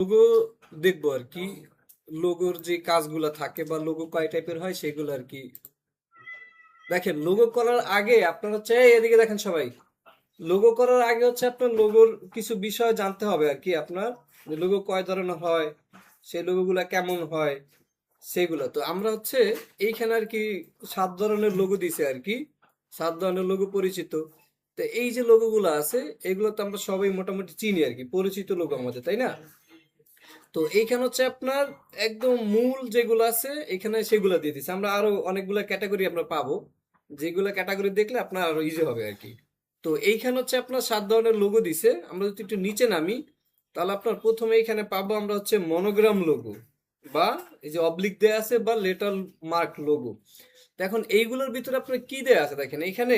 Logo দেখবো আর কি। লোগোর যে কাজগুলা থাকে বা লোগো কয় টাইপের হয় সেগুলো আর কি। দেখেন, লোগো করার আগে আপনার হচ্ছে এদিকে দেখেন সবাই, লোগো করার আগে হচ্ছে আপনার লোগোর কিছু বিষয় জানতে হবে আর কি। আপনার লোগো কয় ধরনের হয়, সেই লোগোগুলা কেমন হয় সেগুলো। তো আমরা হচ্ছে এইখানে আর কি 7 ধরনের লোগো দিছে আর কি। 7 ধরনের লোগো পরিচিত। তো এই যে লোগোগুলো আছে, এগুলো তো আমরা সবাই মোটামুটি চিনি আর কি, পরিচিত লোগো আমাদের, তাই না? তো এইখানে হচ্ছে আপনার একদম মূল যেগুলো আছে এখানে সেগুলো দিয়ে দিচ্ছে। আমরা আরো অনেকগুলো ক্যাটাগরি আমরা পাবো, যেগুলো ক্যাটাগরি দেখলে আপনার আরো ইজি হবে আর কি। তো এইখানে হচ্ছে আপনার 7 ধরনের লোগো দিছে। আমরা যদি একটু নিচে নামি, তাহলে আপনার প্রথমে এখানে পাবো আমরা হচ্ছে মনোগ্রাম লোগো, বা এই যে অবলিক দেয়া আছে, বা লেটার মার্ক লোগো। তো এখন এইগুলোর ভিতরে আপনার কি দেয়া আছে দেখেন এখানে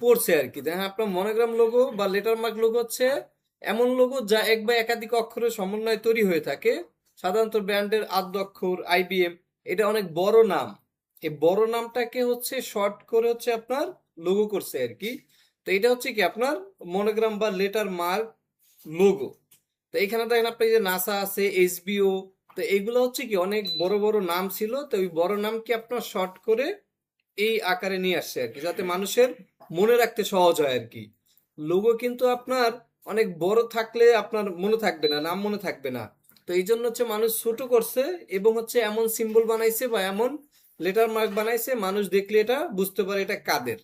পড়ছে আর কি। দেখেন আপনার মনোগ্রাম লোগো বা লেটার মার্ক লোগো হচ্ছে এমন লোগো যা এক বা একাধিক অক্ষরের সমন্বয়ে তৈরি হয়ে থাকে। সাধারণত ব্র্যান্ডের আদ্য অক্ষর, আইবিএম, এটা অনেক বড় নাম। এই বড় নামটাকে হচ্ছে শর্ট করে হচ্ছে আপনার লোগো করছে আর কি। তো এটা হচ্ছে কি আপনার মনোগ্রাম বা লেটার মার্ক লোগো। তো এখানে দেখেন আপনার এই যে নাসা আছে, এসবিও, তো এইগুলো হচ্ছে কি অনেক বড় বড় নাম ছিল। তো ওই বড় নামকে আপনার শর্ট করে এই আকারে নিয়ে আসছে আর কি, যাতে মানুষের মনে রাখতে সহজ হয় আর কি। লোগো কিন্তু আপনার অনেক বড় থাকলে আপনার মনে থাকবে না, নাম মনে থাকবে না। তো এই জন্য হচ্ছে মানুষ ছোট করছে, এবং হচ্ছে এমন সিম্বল বানাইছে বা এমন লেটার মার্ক বানাইছে মানুষ দেখলে এটা বুঝতে পারে এটা কাদের।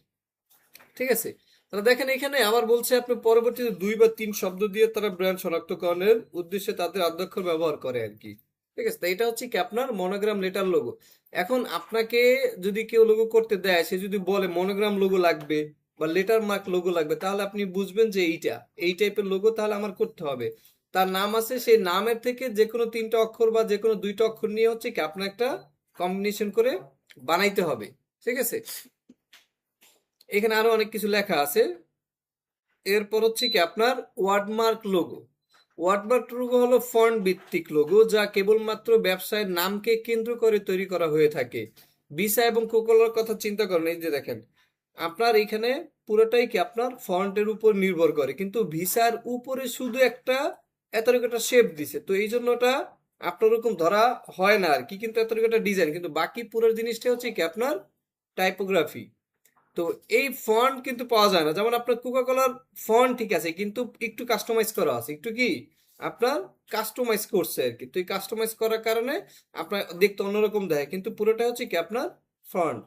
ঠিক আছে? তাহলে দেখেন এখানে আবার বলছে আপনি পরবর্তীতে 2 বা 3 শব্দ দিয়ে তারা ব্র্যান্ড শনাক্তকরণের উদ্দেশ্যে তাদের আদ্যক্ষর ব্যবহার করে আর কি। ঠিক আছে? তো এটা হচ্ছে কি আপনার মনোগ্রাম লেটার লোগো। এখন আপনাকে যদি কেউ লোগো করতে দেয়, সে যদি বলে মনোগ্রাম লোগো লাগবে বা লেটার মার্ক লোগো লাগবে, তাহলে আপনি বুঝবেন যে এইটা এই টাইপের লোগো তাহলে আমার করতে হবে। তার নাম আছে, সেই নামের থেকে যে কোনো 3টা অক্ষর বা যে কোনো 2টা অক্ষর নিয়ে হচ্ছে কি আপনার একটা কম্বিনেশন করে বানাইতে হবে। ঠিক আছে? এখানে আরো অনেক কিছু লেখা আছে। এরপর হচ্ছে কি আপনার ওয়ার্ডমার্ক লোগো। ওয়ার্ডমার্ক লোগো হলো ফন্ট ভিত্তিক লোগো, যা কেবলমাত্র ব্যবসায়ের নামকে কেন্দ্র করে তৈরি করা হয়ে থাকে। ভিসা এবং কোকাকোলার কথা চিন্তা করেন, এই যে দেখেন আপনার এখানে পুরোটাই কি আপনার ফন্টের উপর নির্ভর করে, কিন্তু ভিসার উপরে শুধু একটা এতটুকু একটা শেপ দিছে, তো এই জন্য ওটা আপনার ওরকম ধরা হয় না আর কি। কিন্তু এতটুকু একটা ডিজাইন, কিন্তু বাকি পুরো জিনিসটা হচ্ছে কি আপনার টাইপোগ্রাফি। তো এই ফন্ট কিন্তু পাওয়া যায় না। যেমন আপনার কোকাকোলার ফন্ট ঠিক আছে, কিন্তু একটু কাস্টমাইজ করা আছে, একটু কি আপনার কাস্টমাইজ করছে আর কি। তো এই কাস্টমাইজ করার কারণে আপনার দেখতে অন্যরকম দেয়, কিন্তু পুরোটা হচ্ছে কি আপনার ফন্ট।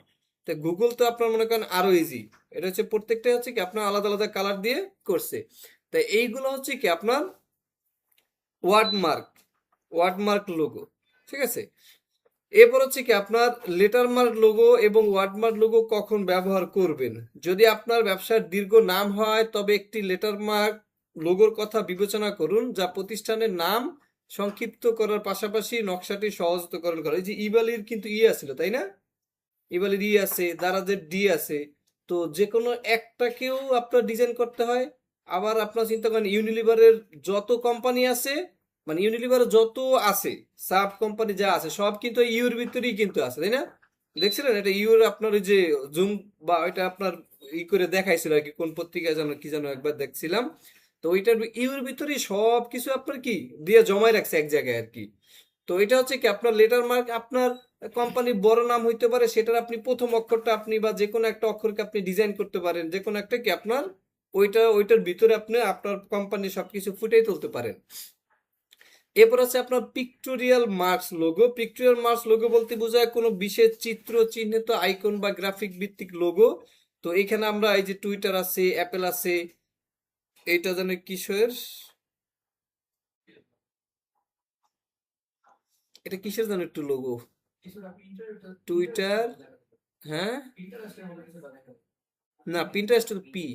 তো গুগল তো আপনার মনে করেন আরো ইজি। এটা হচ্ছে প্রত্যেকটা হচ্ছে কি আপনার আলাদা আলাদা কালার দিয়ে করছে। তো এইগুলো হচ্ছে কি আপনার ওয়ার্ডমার্ক, ওয়ার্ডমার্ক লোগো। ঠিক আছে? এরপর হচ্ছে কি আপনার লেটার মার্ক লোগো এবং ওয়ার্ডমার্ক লোগো কখন ব্যবহার করবেন। যদি আপনার ব্যবসার দীর্ঘ নাম হয়, তবে একটি লেটার মার্ক লোগোর কথা বিবেচনা করুন, যা প্রতিষ্ঠানের নাম সংক্ষিপ্ত করার পাশাপাশি নকশাটি সহজতকরণ করে। এই যে ইবালির কিন্তু ই আছিল, তাই না? ইবালির ই আছে, দারাজের ডি আছে। তো যে কোনো একটাকেও আপনার ডিজাইন করতে হয়। আবার আপনার চিন্তা করেন ইউনিলিভারের যত কোম্পানি আছে, মানে ইউনিলিভারের যত আছে সাব কোম্পানি যা আছে সব কিন্তু ইউর ভিতরেই কিন্তু আছে, তাই না? দেখছিলেন এটা ইউর আপনার ওই যে জুম, বা ওইটা আপনার ই করে দেখাইছিল আর কি, কোন পত্রিকায় যেন কি যেন একবার দেখছিলাম। তো ওইটার ইউর ভিতরেই সব কিছু আপনার কি দিয়ে জমাই রাখছে এক জায়গায় আর কি। তো এটা হচ্ছে কি আপনার লেটার মার্ক, আপনার কোম্পানির বড় নাম হইতে পারে, সেটার আপনি প্রথম অক্ষরটা আপনি বা যে কোনো একটা অক্ষরকে আপনি ডিজাইন করতে পারেন, যে কোনো একটা কি আপনার ওইটার ভিতরে আপনি আপনার কোম্পানি সবকিছু ফুটিয়ে তুলতে পারেন। এরপর আছে আপনার pictorial marks logo. Pictorial marks logo বলতে বোঝায় কোনো বিশেষ চিত্র চিহ্নিত আইকন বা গ্রাফিক ভিত্তিক লোগো। তো এখানে আমরা এই যে টুইটার আছে, অ্যাপেল আছে, এইটা যেন কিসের, এটা কিসের যেন একটু লোগো, টুইটার, হ্যাঁ, না পিন্টারেস্ট পি,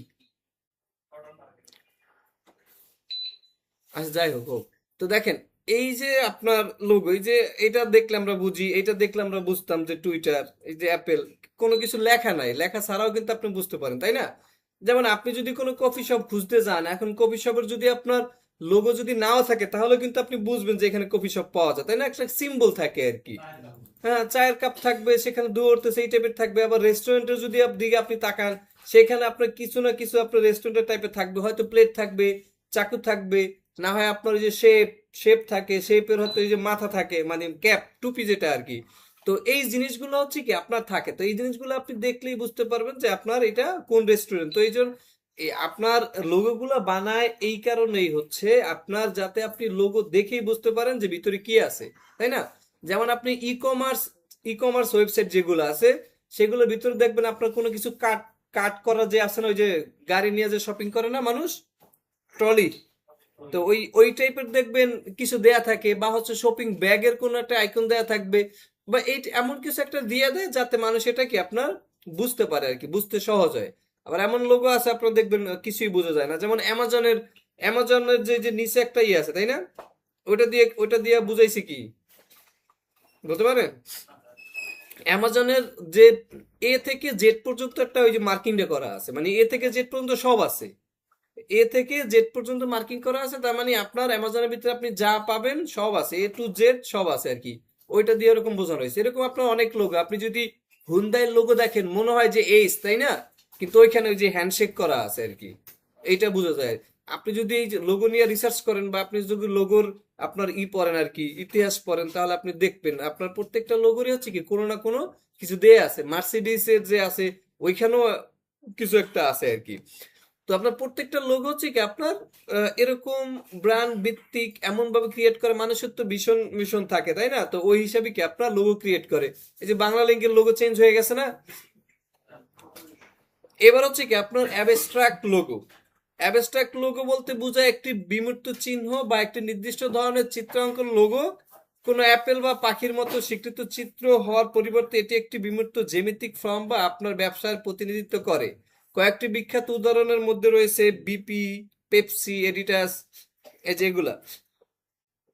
আচ্ছা যাই হোক হোক। তো দেখেন এই যে আপনার লোগো, এই যে এটা দেখলে আমরা বুঝি, এটা দেখলে আমরা বুঝতাম যে টুইটার, এই যে অ্যাপেল, কোনো কিছু লেখা নাই, লেখা ছাড়াও কিন্তু আপনি বুঝতে পারেন, তাই না? যেমন আপনি যদি কোনো কফি শপ খুঁজতে যান, এখন কফি শপের যদি আপনার লোগো যদি নাও থাকে, তাহলে কিন্তু আপনি বুঝবেন যে এখানে কফি শপ পাওয়া যায়, তাই না? একটা সিম্বল থাকে আর কি। হ্যাঁ, চায়ের কাপ থাকবে, সেখানে দৌড়তে সেই টাইপের থাকবে। আবার রেস্টুরেন্টের যদি দিকে আপনি তাকান, সেখানে আপনার কিছু না কিছু আপনার রেস্টুরেন্টের টাইপের থাকবে, হয়তো প্লেট থাকবে, চাকু থাকবে, না হয় আপনার ওই যে শেপ শেপ থাকে, শেপের হয়তো ওই যে মাথা থাকে, মানে ক্যাপ টুপি যেটা আর কি। তো এই জিনিসগুলো হচ্ছে কি আপনার থাকে, তো এই জিনিসগুলো আপনি দেখলেই বুঝতে পারবেন যে আপনার এটা কোন রেস্টুরেন্ট। তো এই জন্য আপনার লোগো গুলা বানায় এই কারণেই হচ্ছে আপনার, যাতে আপনি লোগো দেখেই বুঝতে পারেন যে ভিতরে কি আছে, তাই না? যেমন আপনি ই কমার্স ওয়েবসাইট যেগুলো আছে সেগুলোর ভিতরে দেখবেন আপনার কোনো কিছু কাট কাট করা যে আছে না, ওই যে গাড়ি নিয়ে যে শপিং করে না মানুষ, ট্রলি, তো ওই ওই টাইপের দেখবেন কিছু দেয়া থাকে, বা হচ্ছে শপিং ব্যাগের কোনো একটা আইকন দেয়া থাকবে, বা এই এমন কিছু একটা দিয়ে দেয় যাতে মানুষ এটা কি আপনার বুঝতে পারে আর কি, বুঝতে সহজ হয়। আবার এমন লোগো আছে আপনার দেখবেন কিছুই বোঝা যায় না, যেমন অ্যামাজনের যে যে নিচে একটা ইয়ে আছে তাই না, ওটা দিয়ে বুঝাইছি কি বলতে পারেন? অ্যামাজনের যে এ থেকে জেড পর্যন্ত একটা ওই যে মার্কিংটা করা আছে, মানে এ থেকে জেড পর্যন্ত সব আছে, এ থেকে জেড পর্যন্ত মার্কিং করা আছে, তার মানে আপনার অ্যামাজনের ভিতরে আপনি যা পাবেন সব আছে, এ টু জেড সব আছে আর কি। ওইটা দিয়ে এরকম বোঝানো হয়েছে। এরকম আপনার অনেক লোগো, আপনি যদি হুন্দাইয়ের লোগো দেখেন মনে হয় যে এইস, তাই না? কিন্তু ওইখানে ওই যে হ্যান্ডশেক করা আছে আর কি, এইটা বোঝা যায়। আপনি যদি এই লোগো নিয়ে রিসার্চ করেন, বা আপনি যদি লোগোর আপনার পড়েন আর কি, ইতিহাস পড়েন, তাহলে আপনি দেখবেন আপনার প্রত্যেকটা লোগোরই হচ্ছে কি কোনো না কোনো কিছু দেয়া আছে। মার্সিডিসের যে আছে ওইখানেও কিছু একটা আছে আর কি। তো আপনার প্রত্যেকটা লোগো হচ্ছে কি আপনার এরকম ব্র্যান্ড ভিত্তিক এমন ভাবে ক্রিয়েট করে, মানুষের তো ভীষণ ভীষণ থাকে তাই না, তো ওই হিসাবে কি আপনার লোগো ক্রিয়েট করে। এই যে বাংলা লিঙ্কের লোগো চেঞ্জ হয়ে গেছে না, এবার হচ্ছে কি আপনার অ্যাবস্ট্রাক্ট লোগো। অ্যাবস্ট্রাক্ট লোগো বলতে বোঝায় একটি বিমূর্ত চিহ্ন বা একটি নির্দিষ্ট ধরনের চিত্রাঙ্কন লোগো। কোনো অ্যাপেল বা পাখির মতো স্বীকৃত চিত্র হওয়ার পরিবর্তে এটি একটি বিমূর্ত জ্যামিতিক ফর্ম বা আপনার ব্যবসার প্রতিনিধিত্ব করে। কয়েকটি বিখ্যাত উদাহরণের মধ্যে রয়েছে বিপি, পেপসি, এডিটাস, এই যেগুলা,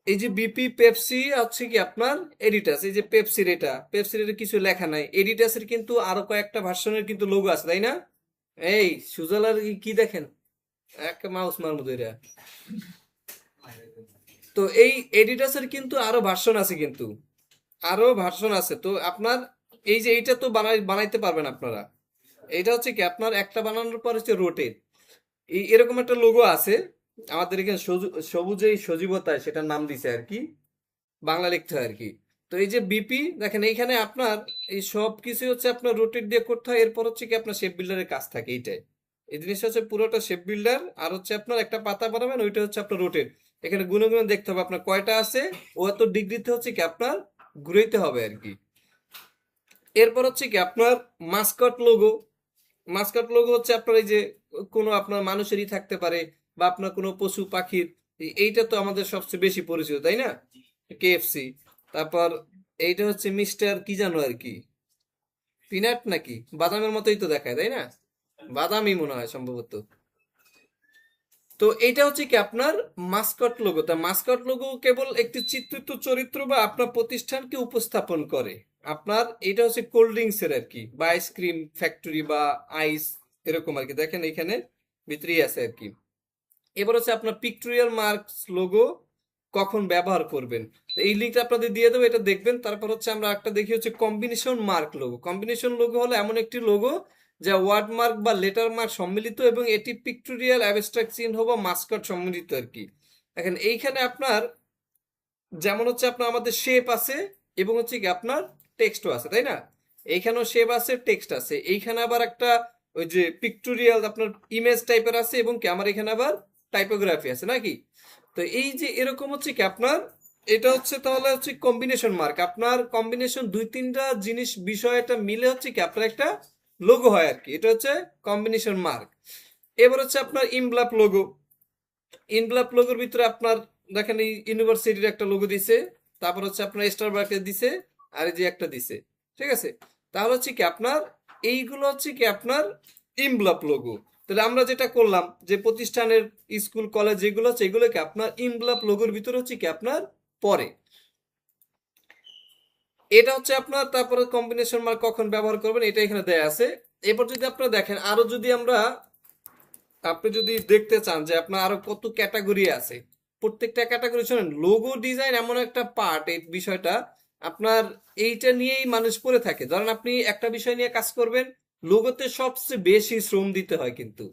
এই যে বিপি, পেপসি হচ্ছে কি আপনার এডিটাস। এই যে পেপসির এটা কিছু লেখা নাই, এডিটাসের কিন্তু আরো কয়েকটা ভার্সনের কিন্তু লোগো আছে তাই না? এই সুজলার কি দেখেন, এক মাউস মারমু ধইরা। তো এই এডিটাসের কিন্তু আরো ভার্সন আছে, কিন্তু আরো ভার্সন আছে। তো আপনার এই যে এইটা তো বানাইতে পারবেন আপনারা। এইটা হচ্ছে কি আপনার একটা বানানোর পর হচ্ছে রোটেট, এই এরকম একটা লোগো আছে আমাদের এখানে, সবুজেই সজীবতায় সেটার নাম দিছে আর কি, বাংলা লিখতে হয় আর কি। তো এই যে বিপি দেখেন এইখানে আপনার এই সব কিছু হচ্ছে আপনার রোটেট দিয়ে করতে হয়, এরপর হচ্ছে কি আপনার শেপ বিল্ডারের কাজ থাকে এইটাই। এই জিনিসটা হচ্ছে পুরোটা শেপ বিল্ডার, আর হচ্ছে আপনার একটা পাতা বানাবেন ওইটা হচ্ছে আপনার রোটেট। এখানে গুনে গুনে দেখতে হবে আপনার কয়টা আছে, ও এত ডিগ্রিতে হচ্ছে কি আপনার ঘুরাইতে হবে আর কি। এরপর হচ্ছে কি আপনার মাস্কট লোগো। মাস্কট লোগো হচ্ছে আপনার এই যে কোনো আপনার মানুষেরই থাকতে পারে, বা আপনার কোনো পশু পাখির, এইটা তো আমাদের সবচেয়ে বেশি পরিচিত তাই না, কেএফসি। তারপর এইটা হচ্ছে মিস্টার কি জানো আর কি, পিনাট নাকি বাদামের মতোই তো দেখায় তাই না, বাদামই মনে হয় সম্ভবত। তো এইটা হচ্ছে কি আপনার মাস্কট লোগো। তা মাস্কট লোগো কেবল একটি চিত্রিত চরিত্র বা আপনার প্রতিষ্ঠানকে উপস্থাপন করে। আপনার এটা হচ্ছে কোল্ড ড্রিঙ্কস এর আর কি, বা আইসক্রিম ফ্যাক্টরি বা আইস, এরকম আর কি। দেখেন এখানে ভিতরেই আছে আর কি। এবার হচ্ছে আপনার পিক্টোরিয়াল মার্কস লোগো কখন ব্যবহার করবেন, তো এই লিঙ্কটা আপনাদের দিয়ে দেবো, এটা দেখবেন। তারপর হচ্ছে আমরা একটা দেখি হচ্ছে combination mark logo. Combination logo হলো এমন একটি লোগো যা ওয়ার্ড মার্ক বা লেটার মার্ক সম্মিলিত, এবং এটি পিক্টোরিয়াল অ্যাবস্ট্রাক্ট চিহ্ন বা মাস্কট সম্মিলিত আর কি। দেখেন এইখানে আপনার যেমন হচ্ছে আপনার আমাদের শেপ আছে, এবং হচ্ছে কি আপনার টেক্সটও আছে তাই না, এইখানেও শেপ আছে, টেক্সট আছে। এইখানে আবার একটা ওই যে পিক্টোরিয়াল আপনার ইমেজ টাইপের আছে, এবং কি আমার এখানে আবার টাইপোগ্রাফি আছে নাকি। তো এই যে এরকম হচ্ছে কি আপনার, এটা হচ্ছে তাহলে হচ্ছে কম্বিনেশন মার্ক। আপনার কম্বিনেশন দুই তিনটা জিনিস বিষয়টা মিলে হচ্ছে কি আপনার একটা লোগো হয় আর কি, এটা হচ্ছে কম্বিনেশন মার্ক। এবার হচ্ছে আপনার ইনভ্লাপ লোগো। ইনভ্লাপ লোগোর ভিতরে আপনার দেখেন এই ইউনিভার্সিটির একটা লোগো দিছে, তারপর হচ্ছে আপনার স্টারবাকস দিছে, আর এই যে একটা দিছে, ঠিক আছে। তাহলে হচ্ছে কি আপনার এইগুলো হচ্ছে কি আপনার ইনভ্লাপ লোগো। তাহলে আমরা যেটা করলাম যে প্রতিষ্ঠানের, স্কুল কলেজ যেগুলো হচ্ছে এগুলোকে আপনার ইনভ্লাপ লোগোর ভিতরে হচ্ছে কি আপনার পরে, এটা হচ্ছে আপনার। তারপরে কম্বিনেশন মার্ক কখন ব্যবহার করবেন এটা এখানে দেয়া আছে। এরপর যদি আপনারা দেখেন আরো, যদি আমরা, আপনি যদি দেখতে চান যে আপনার আরো কত ক্যাটাগরি আছে, প্রত্যেকটা ক্যাটাগরি শোনেন, লোগো ডিজাইন এমন একটা পার্ট, এই বিষয়টা আপনার এইটা নিয়েই মানুষ পড়ে থাকে। ধরেন আপনি একটা বিষয় নিয়ে কাজ করবেন, লোগোতে সবচেয়ে বেশি শ্রম দিতে হয় কিন্তু,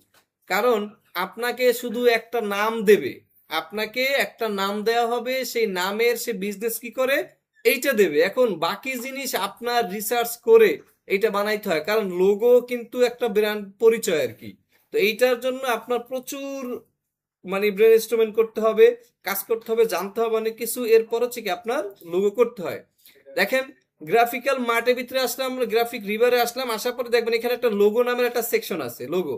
কারণ আপনাকে শুধু একটা নাম দেবে, আপনাকে একটা নাম দেওয়া হবে, সেই নামের সে বিজনেস কি করে এইটা দেবে। এখন বাকি জিনিস আপনার রিসার্চ করে এইটা বানাইতে হয়, কারণ লোগো কিন্তু একটা ব্র্যান্ড পরিচয় আর কি। তো এইটার জন্য আপনার প্রচুর মানে ব্রেনস্টর্মিং করতে হবে, কাজ করতে হবে, জানতে হবে অনেক কিছু, এরপর হচ্ছে কি আপনার লোগো করতে হয়। দেখেন, গ্রাফিক্যাল মার্টের ভিতরে আসলাম, আমরা গ্রাফিক রিভারে আসলাম, আসার পরে দেখবেন এখানে একটা লোগো নামের একটা সেকশন আছে, লোগো।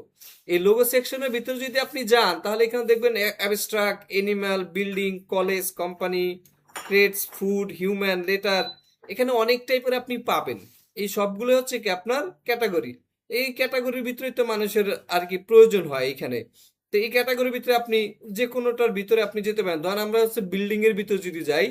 এই লোগো সেকশনের ভিতরে যদি আপনি যান, তাহলে এখানে দেখবেন abstract, animal, building, college, company, trades, food, human, letter, এখানে অনেক টাইপের আপনি পাবেন। এই সবগুলো হচ্ছে কি আপনার ক্যাটাগরি। এই ক্যাটাগরির ভিতরে তো মানুষের আর কি প্রয়োজন হয় এখানে। তো এই ক্যাটাগরির ভিতরে আপনি যে কোনোটার ভিতরে আপনি যেতে পারেন। ধরেন আমরা হচ্ছে বিল্ডিং এর ভিতরে যদি যাই,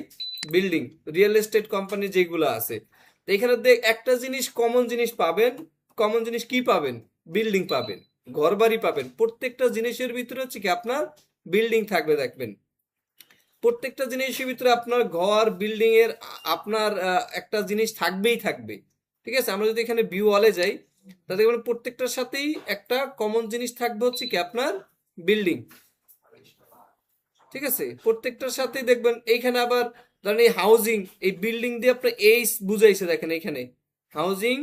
বিল্ডিং, রিয়েল এস্টেট কোম্পানি যেগুলো আছে, তো এখানে একটা জিনিস কমন জিনিস পাবেন। কমন জিনিস কি পাবেন? বিল্ডিং পাবেন, ঘর বাড়ি পাবেন। প্রত্যেকটা জিনিসের ভিতরে হচ্ছে কি আপনার বিল্ডিং থাকবে, দেখবেন প্রত্যেকটা জিনিসের ভিতরে আপনার ঘর, বিল্ডিং এর আপনার একটা জিনিস থাকবেই থাকবে। ঠিক আছে, আমরা যদি এখানে ভিউ ওয়ালে যাই, তাহলে দেখবেন প্রত্যেকটার সাথেই একটা কমন জিনিস থাকবে, হচ্ছে কি আপনার বিল্ডিং। ঠিক আছে, প্রত্যেকটার সাথেই দেখবেন এইখানে আবার ধরেন এই হাউজিং, এই বিল্ডিং দিয়ে আপনার এইচ বুঝাইছে, দেখেন এখানে হাউজিং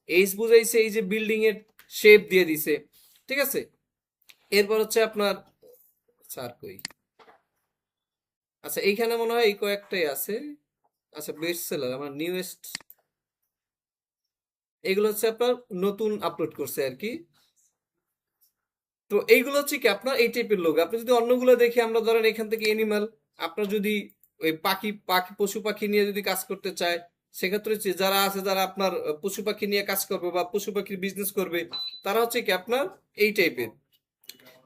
এইচ বুঝাইছে, এই যে বিল্ডিং এর শেপ দিয়ে দিছে। ঠিক আছে, এরপর হচ্ছে আপনার স্যার কই, আচ্ছা এইখানে মনে হয় এই কয়েকটাই আছে। আচ্ছা, বেস্ট সেলার, আমার নিউয়েস্ট, এগুলো হচ্ছে আপনার নতুন আপলোড করছে আর কি। তো এইগুলো হচ্ছে কি আপনার এই টাইপের লোক। আপনি যদি অন্যগুলো দেখে, আমরা ধরেন এখান থেকে এনিমাল, আপনার যদি ওই পাখি পাখি পশু পাখি নিয়ে যদি কাজ করতে চায়, সেক্ষেত্রে হচ্ছে যারা আছে, যারা আপনার পশু পাখি নিয়ে কাজ করবে বা পশু পাখির বিজনেস করবে, তারা হচ্ছে কি আপনার এই টাইপের।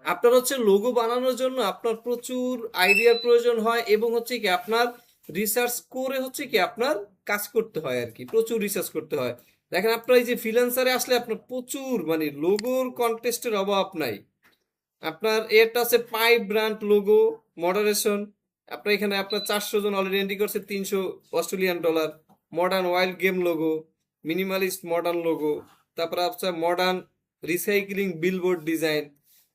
আপনার হচ্ছে লোগো বানানোর জন্য আপনার প্রচুর আইডিয়ার প্রয়োজন হয়, এবং হচ্ছে কি আপনার রিসার্চ করে হচ্ছে কি আপনার কাজ করতে হয় আর কি, প্রচুর রিসার্চ করতে হয়। দেখেন, আপনার এই যে ফ্রিল্যান্সারে আসলে আপনার প্রচুর মানে লোগোর কন্টেস্টের অভাব নাই। আপনার এটা আছে পাই ব্র্যান্ড লোগো মডারেশন। আপনার এখানে আপনার 400 জন অলরেডি এন্ট্রি করছে, $300। Modern wild game logo, minimalist modern logo, তারপর আছে মডার্ন রিসাইক্লিং বিলবোর্ড ডিজাইন।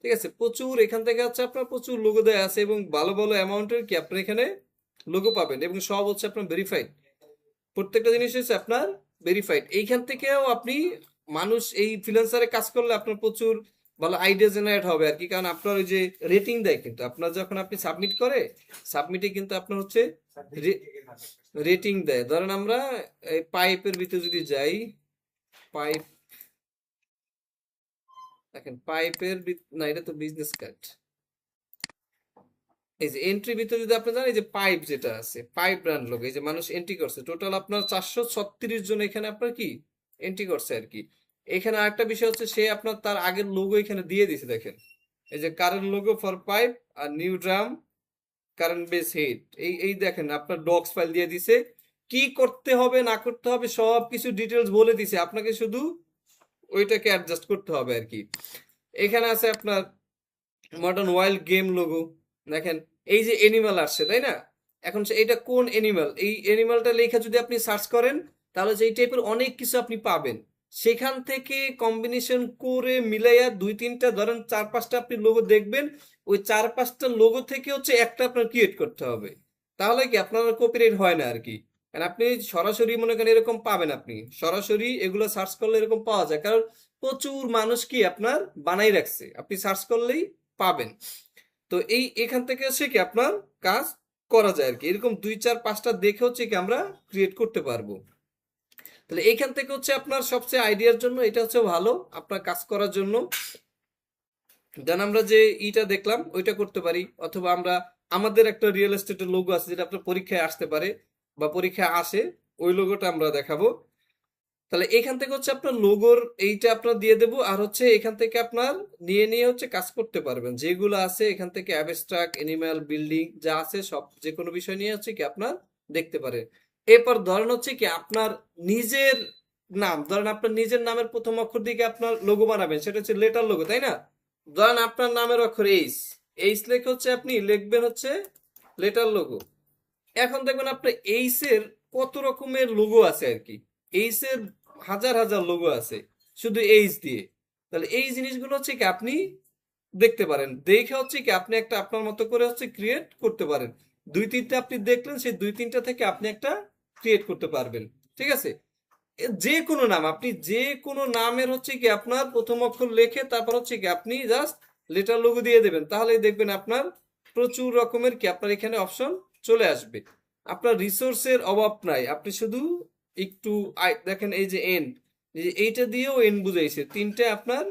ঠিক আছে, প্রচুর এখান থেকে হচ্ছে আপনার প্রচুর লোগো দেওয়া আছে, এবং ভালো ভালো অ্যামাউন্টের কি আপনার এখানে লোগো পাবেন, এবং সব হচ্ছে আপনার ভেরিফাইড। প্রত্যেকটা জিনিস হচ্ছে আপনার ভেরিফাইড। এইখান থেকেও আপনি মানুষ এই ফ্রিল্যান্সারে কাজ করলে আপনার প্রচুর ভালো আইডিয়া জেনারেট হবে আর কি, কারণ আপনার ওই যে রেটিং দেয়, কিন্তু আপনার যখন আপনি সাবমিট করে, সাবমিটে কিন্তু আপনার হচ্ছে রেটিং দেয়। ধরেন আমরা এই পাইপের ভিতরে যদি যাই, পাইপ, দেখেন পাইপের না, এটা তো বিজনেস কার্ড। এই যে এন্ট্রি ভিতরে যদি আপনি জানেন, এই যে পাইপ যেটা আছে, পাইপ ব্র্যান্ড লোক, এই যে মানুষ এন্ট্রি করছে টোটাল আপনার 436 জন এখানে আপনার কি এন্ট্রি করছে আর কি। এখানে আরেকটা বিষয় হচ্ছে, সে আপনার তার আগের লোগো এখানে দিয়ে দিছে, দেখেন এই যে কারেন্ট লোগো ফর পাইপ আর new drum, current base hit, এই দেখেন আপনার ডক্স ফাইল দিয়ে দিছে, কি করতে হবে না করতে হবে সব কিছু ডিটেলস বলে দিছে, আপনাকে শুধু ওইটাকে অ্যাডজাস্ট করতে হবে আর কি। এখানে আছে আপনার মডার্ন ওয়াইল্ড গেম লোগো, দেখেন এই যে এনিমাল আসছে, তাই না? এখন এটা কোন এনিমাল, এই এনিমালটা লেখা যদি আপনি সার্চ করেন, তাহলে যে এই টাইপের অনেক কিছু আপনি পাবেন। সেখান থেকে কম্বিনেশন করে মিলাইয়া দুই তিনটা ধরেন 4-5টা আপনি লোগো দেখবেন, ওই 4-5টা লোগো থেকে হচ্ছে একটা আপনার ক্রিয়েট করতে হবে। তাহলে কি আপনার কপিরাইট হয় না আর কি। কারণ আপনি সরাসরি মনে করেন এরকম পাবেন, আপনি সরাসরি এগুলো সার্চ করলে এরকম পাওয়া যায়, কারণ প্রচুর মানুষ কি আপনার বানাই রাখছে, আপনি সার্চ করলেই পাবেন। তো এখান থেকে হচ্ছে কি আপনার কাজ করা যায় আর কি, এরকম 2-4-5টা দেখে হচ্ছে কি আমরা ক্রিয়েট করতে পারবো। তাহলে এইখান থেকে হচ্ছে আপনার সবচেয়ে আইডিয়ার জন্য এটা হচ্ছে ভালো আপনার কাজ করার জন্য। দেন আমরা যে ইটা দেখলাম ওইটা করতে পারি, অথবা আমরা আমাদের একটা রিয়েল এস্টেটের লোগো আছে, যেটা আপনার পরীক্ষায় আসতে পারে বা পরীক্ষায় আসে, ওই লোগোটা আমরা দেখাবো। তাহলে এখান থেকে হচ্ছে আপনার লোগোর এইটা আপনার দিয়ে দেবো, আর হচ্ছে এখান থেকে আপনার নিয়ে নিয়ে হচ্ছে কাজ করতে পারবেন, যেগুলো আছে এখান থেকে অ্যাবস্ট্রাক্ট, এনিম্যাল, বিল্ডিং যা আছে সব যে কোনো বিষয় নিয়ে হচ্ছে কি আপনার দেখতে পারেন। এরপর ধরেন হচ্ছে কি আপনার নিজের নাম, ধরেন আপনার নিজের নামের প্রথম অক্ষর দিকে আপনার লোগো বানাবেন, সেটা হচ্ছে লেটার লোগো, তাই না? ধরেন আপনার নামের অক্ষর এইচ, এইচ লেখে হচ্ছে আপনি লিখবেন হচ্ছে লেটার লোগো। এখন দেখবেন আপনার এইচ এর কত রকমের লোগো আছে আর কি, এইচ এর হাজার হাজার লোগো আছে শুধু এইচ দিয়ে। তাহলে এই জিনিসগুলো হচ্ছে কি আপনি দেখতে পারেন, দেখে হচ্ছে কি আপনি একটা আপনার মতো করে হচ্ছে ক্রিয়েট করতে পারেন। দুই তিনটা আপনি দেখলেন, সেই দুই তিনটা থেকে আপনি একটা ক্রিয়েট করতে পারবেন। ঠিক আছে, যে কোনো নাম, আপনি যে কোনো নামের হচ্ছে কি আপনার প্রথম অক্ষর লিখে তারপর হচ্ছে কি আপনি জাস্ট লেটার লোগো দিয়ে দেবেন, তাহলেই দেখবেন আপনার প্রচুর রকমের কি আপনার এখানে অপশন চলে আসবে। আপনার রিসোর্সের অভাব নাই, আপনি শুধু একটু দেখেন এই যে এন, এইটা দিয়েও এন বুঝাইছে তিনটে, আপনার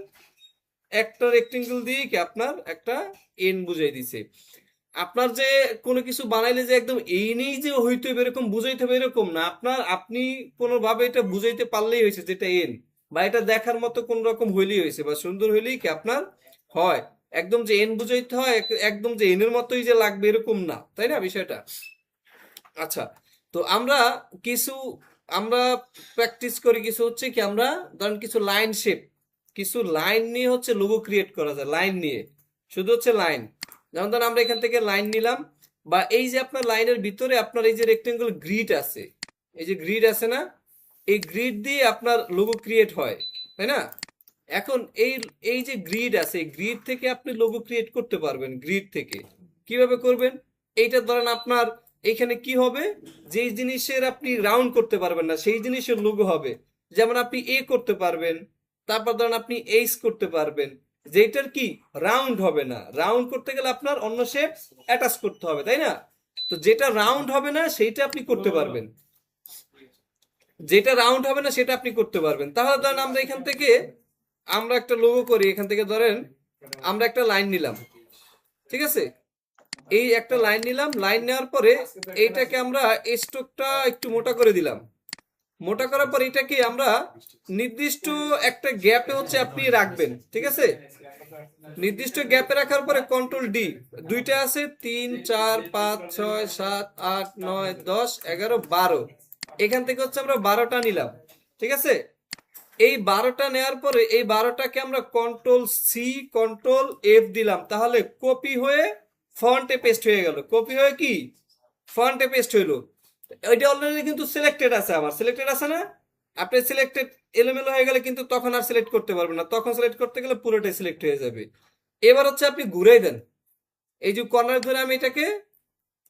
একটা রেক্টেঙ্গেল দিয়ে কি আপনার একটা এন বুঝাই দিছে। আপনার যে কোনো কিছু বানাইলে যে একদম এই নেই যে হইতে হবে এরকম বুঝাইতে হবে এরকম না, আপনার আপনি কোনোভাবে এটা বুঝাইতে পারলেই হয়েছে যেটা এন, বা এটা দেখার মতো কোন রকম হইলেই হয়েছে, বা সুন্দর হইলেই কি আপনার হয়। একদম যে এন বুঝাইতে হয় একদম যে এনের মতোই যে লাগবে এরকম না, তাই না বিষয়টা? আচ্ছা, তো কিছু আমরা প্র্যাকটিস করি কিছু হচ্ছে কি আমরা ধরেন কিছু লাইন শেপ, কিছু লাইন নিয়ে হচ্ছে লোগো ক্রিয়েট করা যায়, লাইন নিয়ে, শুধু হচ্ছে লাইন। যেমন ধরেন আমরা এখান থেকে লাইন নিলাম, বা এই যে আপনার লাইনের ভিতরে আপনার এই যে রেক্টেঙ্গল গ্রিড আছে, এই যে গ্রিড আছে না, এই গ্রিড দিয়ে আপনার লোগো ক্রিয়েট হয়, তাই না? এখন এই এই যে গ্রিড আছে, এই গ্রিড থেকে আপনি লোগো ক্রিয়েট করতে পারবেন। গ্রিড থেকে কিভাবে করবেন? এইটা ধরেন আপনার এখানে কি হবে, যেই জিনিসের আপনি রাউন্ড করতে পারবেন না সেই জিনিসের লোগো হবে। যেমন আপনি এ করতে পারবেন, তারপর ধরেন আপনি এইচ করতে পারবেন, যেটার কি রাউন্ড হবে না। রাউন্ড করতে গেলে আপনার অন্য শেপ অ্যাটাচ করতে হবে, তাই না? তো যেটা রাউন্ড হবে না সেইটা আপনি করতে পারবেন, যেটা রাউন্ড হবে না সেটা আপনি করতে পারবেন। তাহলে ধরেন আমরা এখান থেকে আমরা একটা লোগো করি, এখান থেকে ধরেন আমরা একটা লাইন নিলাম, ঠিক আছে? এই একটা লাইন নিলাম, লাইন নেওয়ার পরে এইটাকে আমরা স্ট্রোকটা একটু মোটা করে দিলাম। মোটা করার পর এটাকে আমরা নির্দিষ্ট একটা গ্যাপে হচ্ছে আপনি রাখবেন, ঠিক আছে? নির্দিষ্ট গ্যাপে রাখার পরে কন্ট্রোল ডি, দুইটা আছে 3 4 5 6 7 8 9 10 11 12, এখান থেকে হচ্ছে আমরা 12টা নিলাম, ঠিক আছে? এই 12টা নেওয়ার পরে এই 12টাকে আমরা কন্ট্রোল সি কন্ট্রোল এফ দিলাম, তাহলে কপি হয়ে ফন্টে পেস্ট হয়ে গেল। কপি হয়ে কি ফন্টে পেস্ট হইলো। এটা অলরেডি কিন্তু সিলেক্টেড আছে, আমার সিলেক্টেড আছে না? আপনি সিলেক্টেড এলোমেলো হয়ে গেলে কিন্তু তখন আর সিলেক্ট করতে পারবেন না, তখন সিলেক্ট করতে গেলে পুরোটাই সিলেক্ট হয়ে যাবে। এবার হচ্ছে আপনি ঘুরাই দেন, এই যে কর্নার ধরে আমি এটাকে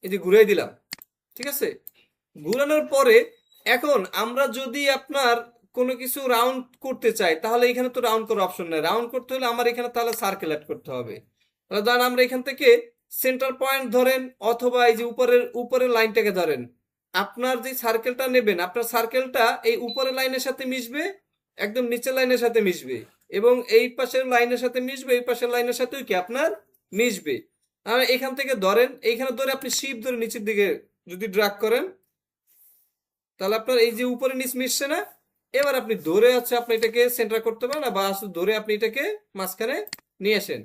এই যে ঘুরাই দিলাম, ঠিক আছে? ঘুরানোর পরে এখন আমরা যদি আপনার কোনো কিছু রাউন্ড করতে চাই, তাহলে এখানে তো রাউন্ড করার অপশন নেই। রাউন্ড করতে হলে আমার এখানে তাহলে সার্কেল অ্যাড করতে হবে। তাহলে ধরেন আমরা এখান থেকে সেন্টার পয়েন্ট ধরেন, অথবা এই যে উপরের উপরের লাইনটাকে ধরেন, আপনার যে সার্কেলটা নেবেন আপনার সার্কেলটা এই উপরের লাইনের সাথে মিশবে, একদম নিচের লাইনের সাথে মিশবে, এবং এই পাশের লাইনের সাথে মিশবে, এই পাশের লাইনের সাথেও কি আপনার মিশবে। আর এখান থেকে ধরেন, এইখানে ধরে আপনি শিপ ধরে নিচের দিকে যদি ড্রাগ করেন, তাহলে আপনার এই যে উপরে নিচ মিশছে না? এবার আপনি ধরে হচ্ছে আপনি এটাকে সেন্টার করতে পারেন, বা ধরে আপনি এটাকে মাঝখানে নিয়ে আসেন,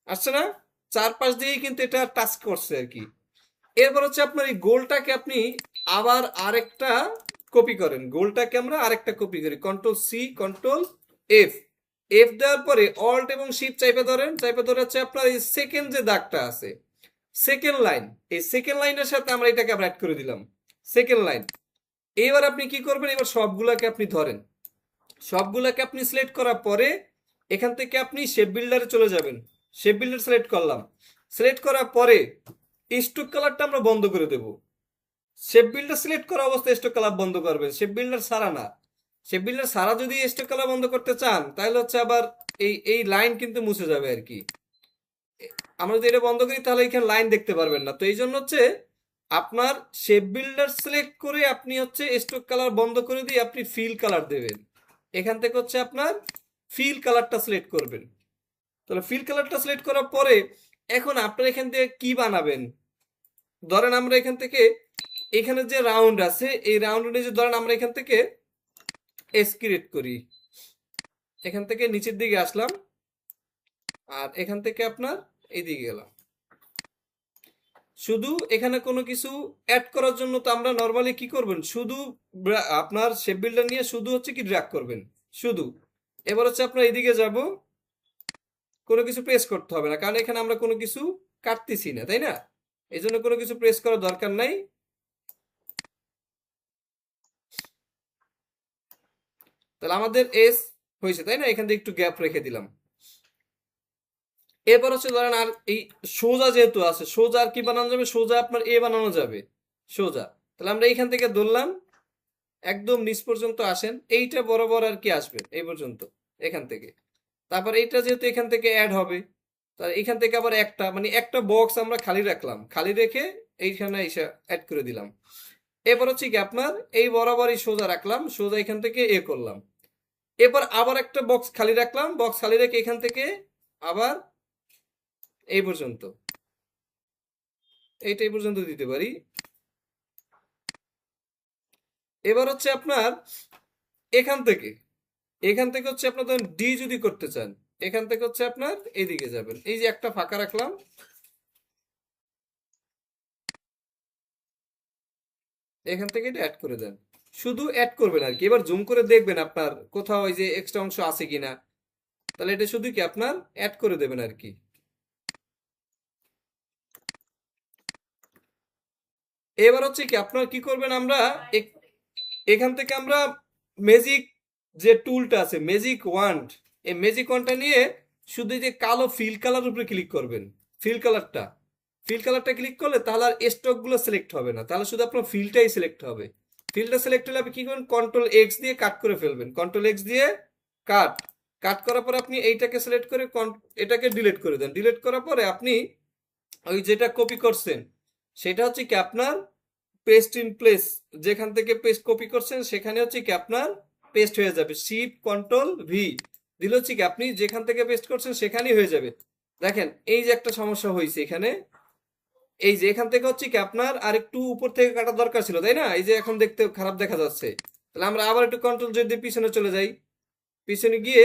আসছে না? চারপাশ দিয়েই কিন্তু এটা টাচ করছে আর কি। এরপর হচ্ছে আপনার এই গোলটাকে আপনি আবার আরেকটা কপি করেন, গোলটাকে আমরা আরেকটা কপি করি, control C control F, F দেওয়ার পরে অল্ট এবং শিফট চাইপে ধরেন, চাইপে ধরে হচ্ছে আপনার এই সেকেন্ড যে দাগটা আছে, সেকেন্ড লাইন, এই সেকেন্ড লাইনের সাথে আমরা এটাকে আবার অ্যাড করে দিলাম, সেকেন্ড লাইন। এবার আপনি কি করবেন, এবার সবগুলাকে আপনি ধরেন, সবগুলাকে আপনি সিলেক্ট করার পরে এখান থেকে আপনি শেপ বিল্ডারে চলে যাবেন। শেপ বিল্ডার সিলেক্ট করলাম, সিলেক্ট করার পরে স্ট্রোক কালারটা আমরা বন্ধ করে দেব। শেপ বিল্ডার সিলেক্ট করা অবস্থায় স্ট্রোক কালার বন্ধ করবেন, শেপ বিল্ডার সারা না। শেপ বিল্ডার সারা যদি স্ট্রোক কালার বন্ধ করতে চান তাহলে হচ্ছে আবার এই এই লাইন কিন্তু মুছে যাবে আর কি। আমরা যদি এটা বন্ধ করি তাহলে এখানে লাইন দেখতে পারবেন না, তো এই জন্য হচ্ছে আপনার শেপ বিল্ডার সিলেক্ট করে আপনি হচ্ছে স্ট্রোক কালার বন্ধ করে দিয়ে আপনি ফিল কালার দেবেন। এখান থেকে হচ্ছে আপনার ফিল কালারটা সিলেক্ট করবেন। তাহলে ফিল কালারটা সিলেক্ট করার পরে এখন আপনার এখান থেকে কি বানাবেন, ধরেন আমরা এখান থেকে এখানে যে রাউন্ড আছে এই রাউন্ড যে ধরেন আমরা এখান থেকে এস ক্রিয়েট করি, এখান থেকে নিচের দিকে আসলাম, আর এখান থেকে আপনার এইদিকে গেলাম। শুধু এখানে কোনো কিছু অ্যাড করার জন্য তো আমরা নর্মালি কি করবেন, শুধু আপনার শেপ বিল্ডার নিয়ে শুধু হচ্ছে কি ড্র্যাগ করবেন শুধু। এবার হচ্ছে আপনার এইদিকে যাব, কোনো কিছু প্রেস করতে হবে না, কারণ এখানে আমরা কোনো কিছু কাটতেছি না, তাই না? এই জন্য কোনো কিছু প্রেস করার দরকার নাই। তাহলে আমাদের এস হয়েছে, তাই না? এখান থেকে একটু গ্যাপ রেখে দিলাম। এবার হচ্ছে ধরেন আর এই সোজা যেহেতু আছে, সোজা আর কি বানানো যাবে, সোজা আপনার এ বানানো যাবে সোজা। তাহলে আমরা এইখান থেকে ধরলাম একদম নিচ পর্যন্ত আসেন, এইটা বরাবর আর কি আসবে এই পর্যন্ত এখান থেকে। তারপর এইটা যেহেতু এখান থেকে অ্যাড হবে, তাহলে এখান থেকে আবার একটা মানে একটা বক্স আমরা খালি রাখলাম, খালি রেখে এইখানে এসে অ্যাড করে দিলাম। এবার হচ্ছে কি আপনার এই বরাবরই সোজা রাখলাম, সোজা এখান থেকে এ করলাম। এবার আবার একটা বক্স খালি রাখলাম, বক্স খালি রেখে এখান থেকে আবার এই পর্যন্ত, এইটা এই পর্যন্ত দিতে পারি। এবার হচ্ছে আপনার এখান থেকে, এখান থেকে হচ্ছে আপনার ধরেন ডি যদি করতে চান, এখান থেকে হচ্ছে আপনার এইদিকে যাবেন, এই যে একটা ফাঁকা রাখলাম, এখান থেকে এটা অ্যাড করে দেন। শুধু অ্যাড করবেন আর কি। এবার জুম করে দেখবেন আপনার কোথাও ওই যে এক্সট্রা অংশ আছে কিনা, তাহলে এটা শুধু কি আপনার অ্যাড করে দেবেন আর কি। এবার হচ্ছে কি আপনার কি করবেন, আমরা এখান থেকে আমরা ম্যাজিক যে টুলটা আছে ম্যাজিক ওয়ান্ড, এই ম্যাজিক ওয়ান্ডটা নিয়ে শুধু এই যে কালো ফিল কালার উপরে ক্লিক করবেন। ফিল কালারটা, ফিল কালারটা ক্লিক করলে তাহলে আর স্টক গুলো সিলেক্ট হবে না, তাহলে শুধু আপনার ফিলটাই সিলেক্ট হবে। ফিলটা সিলেক্ট হলে আপনি কি করবেন, কন্ট্রোল এক্স দিয়ে কাট করে ফেলবেন, কন্ট্রোল এক্স দিয়ে কাট। কাট করার পরে আপনি এইটাকে সিলেক্ট করে এটাকে ডিলিট করে দেন। ডিলিট করার পরে আপনি ওই যেটা কপি করছেন সেটা হচ্ছে কি আপনার পেস্ট ইন প্লেস, যেখান থেকে পেস্ট কপি করছেন সেখানে হচ্ছে কি আপনার পেস্ট হয়ে যাবে। শিফট কন্ট্রোল ভি দিলে হচ্ছে কি আপনি যেখান থেকে পেস্ট করছেন সেখানেই হয়ে যাবে। দেখেন এই যে একটা সমস্যা হয়েছে এখানে, এই যে এখান থেকে হচ্ছে কি আপনার আর একটু উপর থেকে কাটা দরকার ছিল, তাই না? এই যে এখন দেখতে খারাপ দেখা যাচ্ছে। তাহলে আমরা আবার একটু কন্ট্রোল জেড দিয়ে পিছনে চলে যাই, পিছনে গিয়ে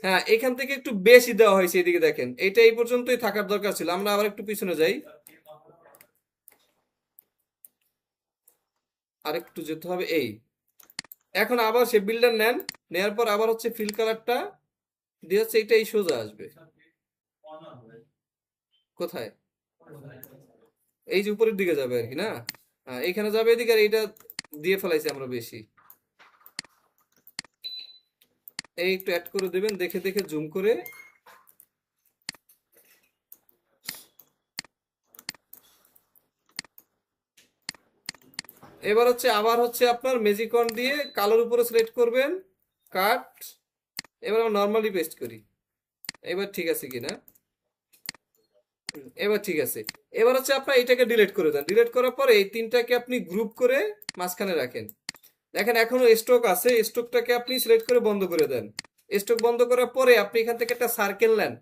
হ্যাঁ এখান থেকে একটু বেশি দেওয়া হয়েছে, এদিকে দেখেন এইটা এই পর্যন্তই থাকার দরকার ছিল। আমরা আবার একটু পিছনে যাই, আর একটু যেতে হবে এই। এখন আবার সে বিল্ডার নেন, নেওয়ার পর আবার হচ্ছে ফিল কালারটা দিয়ে হচ্ছে এইটাই সোজা আসবে। কোথায়? এই যে উপরের দিকে যাবে আর কি না? হ্যাঁ এইখানে যাবে এদিকে, আর এইটা দিয়ে ফেলাইছি আমরা বেশি। এই একটু অ্যাড করে দেবেন দেখে দেখে জুম করে। এবার হচ্ছে আবার হচ্ছে আপনার ম্যাজিকন দিয়ে কালোর উপরে সিলেক্ট করবেন, কাট। এবার আমরা নর্মালি পেস্ট করি, এবার ঠিক আছে কিনা, এবার ঠিক আছে। এবার হচ্ছে আপনার এটাকে ডিলিট করে দেন। ডিলিট করার পরে এই তিনটাকে আপনি গ্রুপ করে মাঝখানে রাখেন। দেখেন এখনো স্টক আছে, স্টকটাকে আপনি সিলেক্ট করে বন্ধ করে দেন। স্টক বন্ধ করার পরে আপনি এখান থেকে একটা সার্কেল নেন,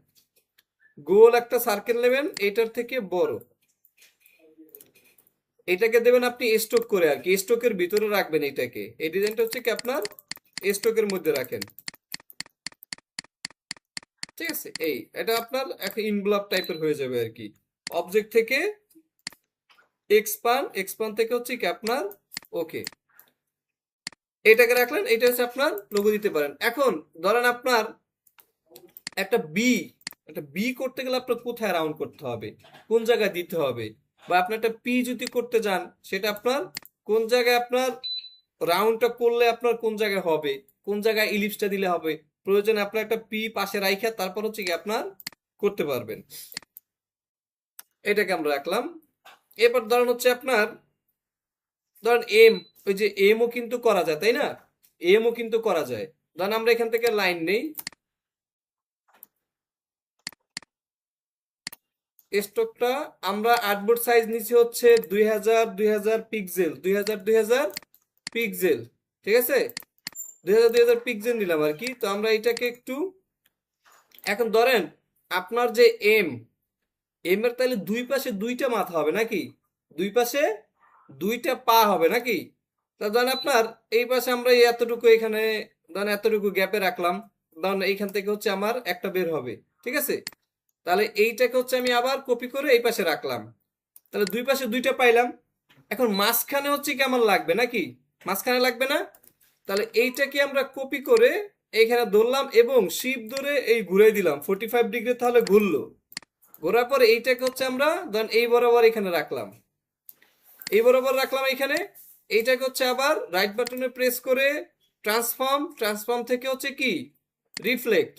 গোল একটা সার্কেল নেবেন এইটার থেকে বড়, এটাকে দেবেন আপনি স্টক করে আর কি, স্টকের ভিতরে রাখবেন এটাকে। এই ডিজাইনটা হচ্ছে কি আপনার স্টকের মধ্যে রাখেন, ঠিক আছে? এই এটা আপনার একটা ইনভলভ টাইপের হয়ে যাবে আর কি। অবজেক্ট থেকে এক্সপান্ড, এক্সপান্ড থেকে হচ্ছে কি আপনার ওকে, এটাকে রাখলেন। এটা হচ্ছে আপনার লোগো দিতে পারেন। এখন ধরেন আপনার একটা বি, একটা বি করতে গেলে আপনার কোথায় রাউন্ড করতে হবে, কোন জায়গায় দিতে হবে, বা আপনি একটা পি যদি করতে যান সেটা আপনার কোন জায়গায় আপনার রাউন্ডটা করলে আপনার কোন জায়গায় হবে, কোন জায়গায় ইলিপসটা দিলে হবে, প্রয়োজনে আপনার একটা পি পাশে রাইখা তারপর হচ্ছে কি আপনার করতে পারবেন। এটাকে আমরা রাখলাম। এবার ধরেন হচ্ছে আপনার ধরেন এম, ওই যে এমও কিন্তু করা যায়, তাই না? এমও কিন্তু করা যায়। ধরেন আমরা এখান থেকে লাইন নেই, স্টকটা আমরা আর্টবোর্ড সাইজ নিচে হচ্ছে 2000 পিক্সেল, 2000 পিক্সেল, ঠিক আছে? 2000 পিক্সেল নিলাম আর কি। তো আমরা এটাকে একটু, এখন ধরেন আপনার যে এম, এম এর তাহলে দুই পাশে দুইটা মাথা হবে নাকি, দুই পাশে দুইটা পা হবে নাকি? তা ধরেন আপনার এই পাশে আমরা এই এতটুকু এখানে ধরেন এতটুকু গ্যাপে রাখলাম, ধরেন এইখান থেকে হচ্ছে আমার একটা বের হবে, ঠিক আছে? তাহলে এইটাকে হচ্ছে আমি আবার কপি করে এই পাশে রাখলাম, তাহলে দুই পাশে দুইটা পাইলাম। এখন মাঝখানে হচ্ছে কি আমার লাগবে নাকি, মাঝখানে লাগবে না? তাহলে এইটাকে আমরা কপি করে এইখানে ধরলাম এবং শিপ ধরে এই ঘুরাই দিলাম 45 ডিগ্রি, তাহলে ঘুরলো। ঘোরার পরে এইটাকে হচ্ছে আমরা ধরেন এই বরাবর এখানে রাখলাম, এই বরাবর রাখলাম এইখানে। এইটাকে হচ্ছে আবার রাইট বাটনে প্রেস করে ট্রান্সফর্ম, ট্রান্সফর্ম থেকে হচ্ছে কি রিফ্লেক্ট,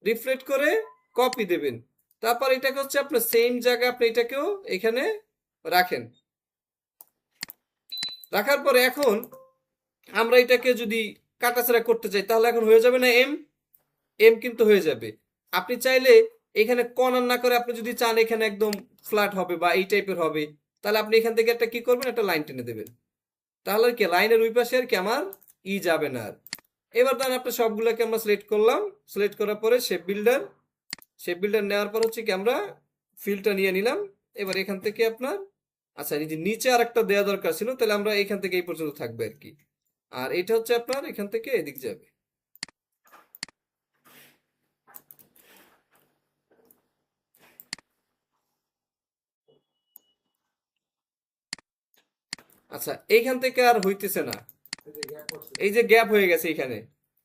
রিফ্লেক্ট করে কপি দেবেন। তারপর এটাকে হচ্ছে আপনার সেম জায়গায় আপনি এটাকেও এখানে রাখেন। রাখার পরে এখন আমরা এটাকে যদি কাটাছেড়া করতে চাই তাহলে এখন হয়ে যাবে না এম, এম কিন্তু হয়ে যাবে। আপনি চাইলে এখানে কর্নার না করে আপনি যদি চান এখানে একদম ফ্ল্যাট হবে বা এই টাইপের হবে, তাহলে আপনি এখান থেকে একটা কি করবেন, একটা লাইন টেনে দেবেন। তাহলে আর কি লাইনের ওই পাশে আর কি আমার ই যাবে না আর। এবার ধরেন আপনি সবগুলোকে আমরা সিলেক্ট করলাম, সিলেক্ট করার পরে শেপ বিল্ডার, শেপ বিল্ডার নেওয়ার পর হচ্ছে কি আমরা ফিলটা নিয়ে নিলাম। এবার এখান থেকে আপনার আচ্ছা এই যে নিচে আর একটা দেওয়া দরকার ছিল, তাহলে আমরা এখান থেকে এই পর্যন্ত থাকবে আর কি। আর এটা হচ্ছে আপনার এখান থেকে এদিক যাবে। আচ্ছা এইখান থেকে আর হইতেছে না, এই যে গ্যাপ হয়ে গেছে এখানে,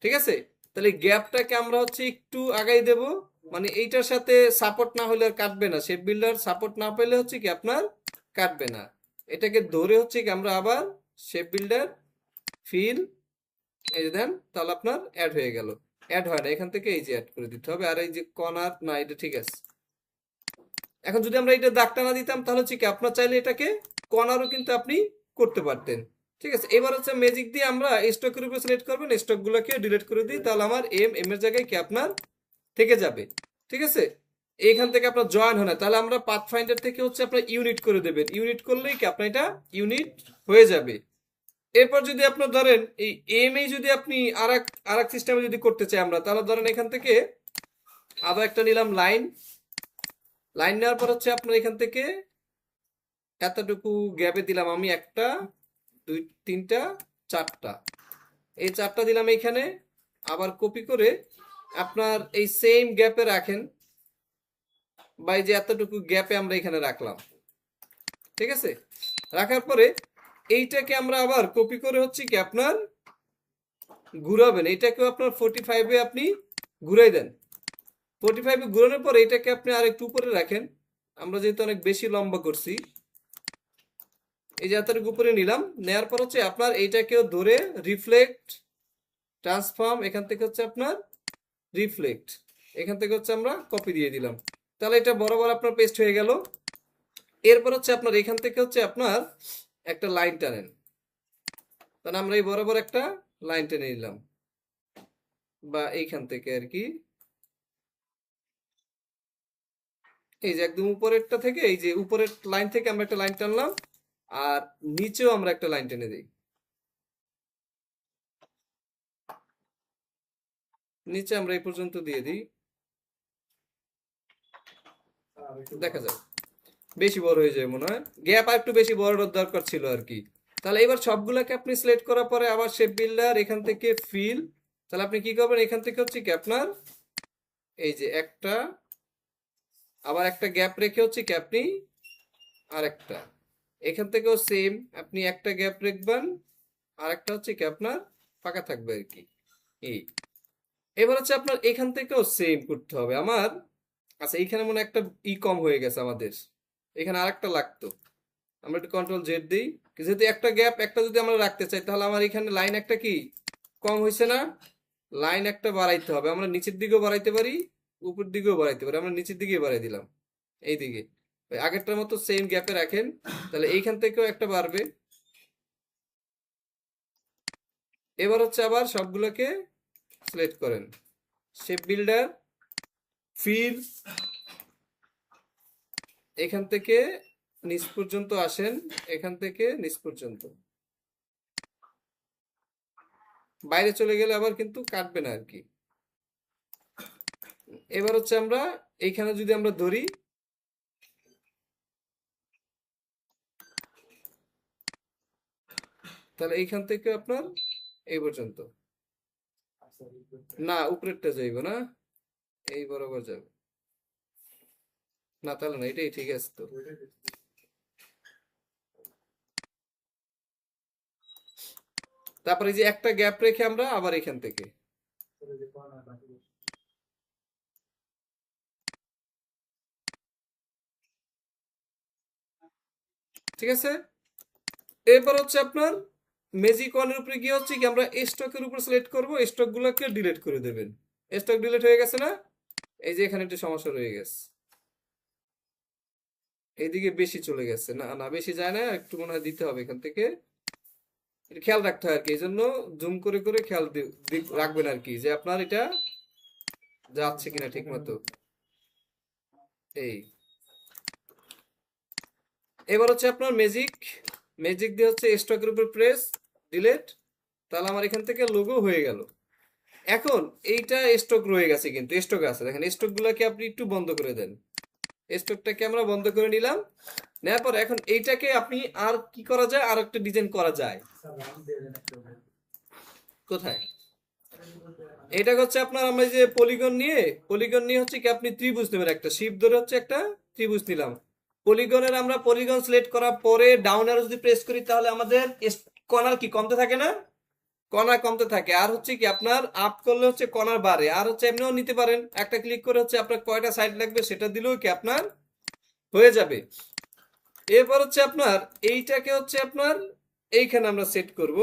ঠিক আছে। তাহলে গ্যাপটাকে আমরা হচ্ছে একটু আগাই দেব, মানে এইটার সাথে সাপোর্ট না হলে আর কাটবে না, শেপ বিল্ডার সাপোর্ট না পেলে হচ্ছে কি আপনার কাটবে না। এটাকে ধরে হচ্ছে কি আমরা আবার শেপ বিল্ডার ফিল এই যে দেন, তাহলে আপনার অ্যাড হয়ে গেল। অ্যাড হয় না, এখান থেকে এই যে অ্যাড করে দিতে হবে। আর এই যে কর্নার না, এটা ঠিক আছে। এখন যদি আমরা এটা দাগটা না দিতাম তাহলে হচ্ছে কি আপনার চাইলে এটাকে কর্নারও কিন্তু আপনি করতে পারতেন, ঠিক আছে। এবার হচ্ছে ম্যাজিক দিয়ে আমরা স্টকের উপর সিলেক্ট করবেন, স্টকগুলোকে ডিলিট করে দিই, তাহলে আমার এম এম এর জায়গায় কি আপনার থেকে যাবে, ঠিক আছে। এইখান থেকে আপনার জয়েন হয় না, তাহলে আমরা পাথ ফাইন্ডার থেকে হচ্ছে আপনার ইউনিট করে দেবেন, ইউনিট করলেই কি আপনার এটা ইউনিট হয়ে যাবে। এরপর যদি আপনার ধরেন এই এম এই যদি আপনি আর এক সিস্টেমে যদি করতে চাই আমরা, তাহলে ধরেন এখান থেকে আবার একটা নিলাম লাইন, লাইন নেওয়ার পর হচ্ছে আপনার এখান থেকে এতটুকু গ্যাপে দিলাম আমি একটা, দুই, তিনটা, চারটা, এই চারটা দিলাম এইখানে। আবার কপি করে আপনার এই সেম গ্যাপে রাখেন, বা এই যে এতটুকু গ্যাপে আমরা এখানে রাখলাম, ঠিক আছে। রাখার পরে এইটাকে আমরা আবার কপি করে হচ্ছে কি আপনার ঘুরাবেন, এইটাকেও আপনার 45-এ আপনি ঘুরাই দেন। 45-এ ঘুরানোর পরে এটাকে আপনি আর একটু উপরে রাখেন, আমরা যেহেতু অনেক বেশি লম্বা করছি, এই যে এতটুকু উপরে নিলাম। নেওয়ার পর হচ্ছে আপনার এইটাকেও ধরে রিফ্লেক্ট ট্রান্সফর্ম, এখান থেকে হচ্ছে আপনার রিফ্লেক্ট, এখান থেকে হচ্ছে আমরা কপি দিয়ে দিলাম, তাহলে এটা বরাবর আপনার পেস্ট হয়ে গেল। এরপর হচ্ছে আপনার এখান থেকে হচ্ছে আপনার একটা লাইন টানেন, তাহলে আমরা এই বরাবর একটা লাইন টেনে নিলাম, বা এইখান থেকে আর কি এই যে একদম উপরেরটা থেকে এই যে উপরের লাইন থেকে আমরা একটা লাইন টানলাম, আর নিচেও আমরা একটা লাইন টেনে দিই, নিচে আমরা এই পর্যন্ত দিয়ে দিই, দেখা যায় বেশি বড় হয়ে যায় মনে হয়, গ্যাপ আর একটু বেশি বড় দরকার ছিল আর কি। তাহলে এবার সবগুলোকে আপনি সিলেক্ট করার পরে আবার শেপ বিল্ডার এখান থেকে ফিল, তাহলে আপনি কি করবেন, এখান থেকে হচ্ছে কি আপনার এই যে একটা, আবার একটা গ্যাপ রেখে হচ্ছে কি আপনি আর একটা, এখান থেকেও সেম আপনি একটা গ্যাপ রাখবেন, আর একটা হচ্ছে কি আপনার ফাঁকা থাকবে আর কি। এই এবার হচ্ছে আপনার এখান থেকেও সেম করতে হবে আমার। আচ্ছা এইখানে মনে হয় একটা ই কম হয়ে গেছে আমাদের, এখানে আরেকটা লাগতো, আমরা একটু কন্ট্রোল জেড দিই। যেহেতু একটা গ্যাপ একটা যদি আমরা রাখতে চাই, তাহলে আমার এখানে লাইন একটা কি কম হয়েছে না, লাইন একটা বাড়াইতে হবে। আমরা নিচের দিকেও বাড়াইতে পারি, উপর দিকেও বাড়াইতে পারি, আমরা নিচের দিকে বাড়াই দিলাম এই দিকে। ওই আগেরটার মতো সেম গ্যাপে রাখেন, তাহলে এইখান থেকেও একটা বাড়বে। এবার হচ্ছে আবার সবগুলোকে সিলেক্ট করেন, শেপ বিল্ডার ফিল, এখান থেকে নিচ পর্যন্ত আসেন, এখান থেকে নিচ পর্যন্ত, বাইরে চলে গেলে আবার কিন্তু কাটবে না আর কি। এবার হচ্ছে আমরা এইখানে যদি আমরা ধরি, তাহলে এইখান থেকে আপনার এই পর্যন্ত, না উপরেরটা যাইব না, এই বরাবর যাবে না, তাহলে না, এটাই ঠিক আছে তো। তারপরে এই যে একটা গ্যাপ রেখে আমরা আবার এখান থেকে, ঠিক আছে। এরপর হচ্ছে আপনার ম্যাজিক ওয়ানের উপরে গিয়ে হচ্ছে কি আমরা স্টকের উপর সিলেক্ট করব, স্টক গুলোকে ডিলিট করে দেবেন। স্টক ডিলিট হয়ে গেছে না, এই যে এখানে একটু সমস্যা রয়ে গেছে, এইদিকে বেশি চলে গেছে, না না বেশি যায় না, একটু মনে হয় দিতে হবে এখান থেকে, এটা খেয়াল রাখতে হয় আর কি, এই জন্য জুম করে করে খেয়াল রাখবেন আর কি, যে আপনার এটা যাচ্ছে কিনা ঠিক মতো। এই এবার হচ্ছে আপনার ম্যাজিক, ম্যাজিক দিয়ে হচ্ছে স্টকের উপর প্রেস ডিলেট, তাহলে আমার এখান থেকে লোগো হয়ে গেল। এখন এইটা স্টক রয়ে গেছে, কিন্তু স্টক আছে, দেখেন স্টক গুলাকে আপনি একটু বন্ধ করে দেন, স্টকটাকে আমরা বন্ধ করে নিলাম। নেওয়ার পর এখন এইটাকে আপনি আর কি করা যায়, আর একটা ডিজাইন করা যায় কোথায়, এটা হচ্ছে আপনার, আমরা এই যে পলিগন নিয়ে হচ্ছে কি আপনি ত্রিভুজ নেবেন, একটা শিপ ধরে হচ্ছে একটা ত্রিভুজ নিলাম। পলিগনের আমরা পলিগন সিলেক্ট করার পরে ডাউন অ্যারো যদি প্রেস করি তাহলে আমাদের কর্নার কি কমতে থাকে না, কর্নার কমতে থাকে। আর হচ্ছে কি আপনার আপ করলে হচ্ছে কর্নার বাড়ে, আর হচ্ছে এমনিও নিতে পারেন, একটা ক্লিক করে হচ্ছে আপনার কয়টা সাইড লাগবে সেটা দিলেও কি আপনার হয়ে যাবে। এরপর হচ্ছে আপনার এইটাকে হচ্ছে আপনার এইখানে আমরা সেট করব,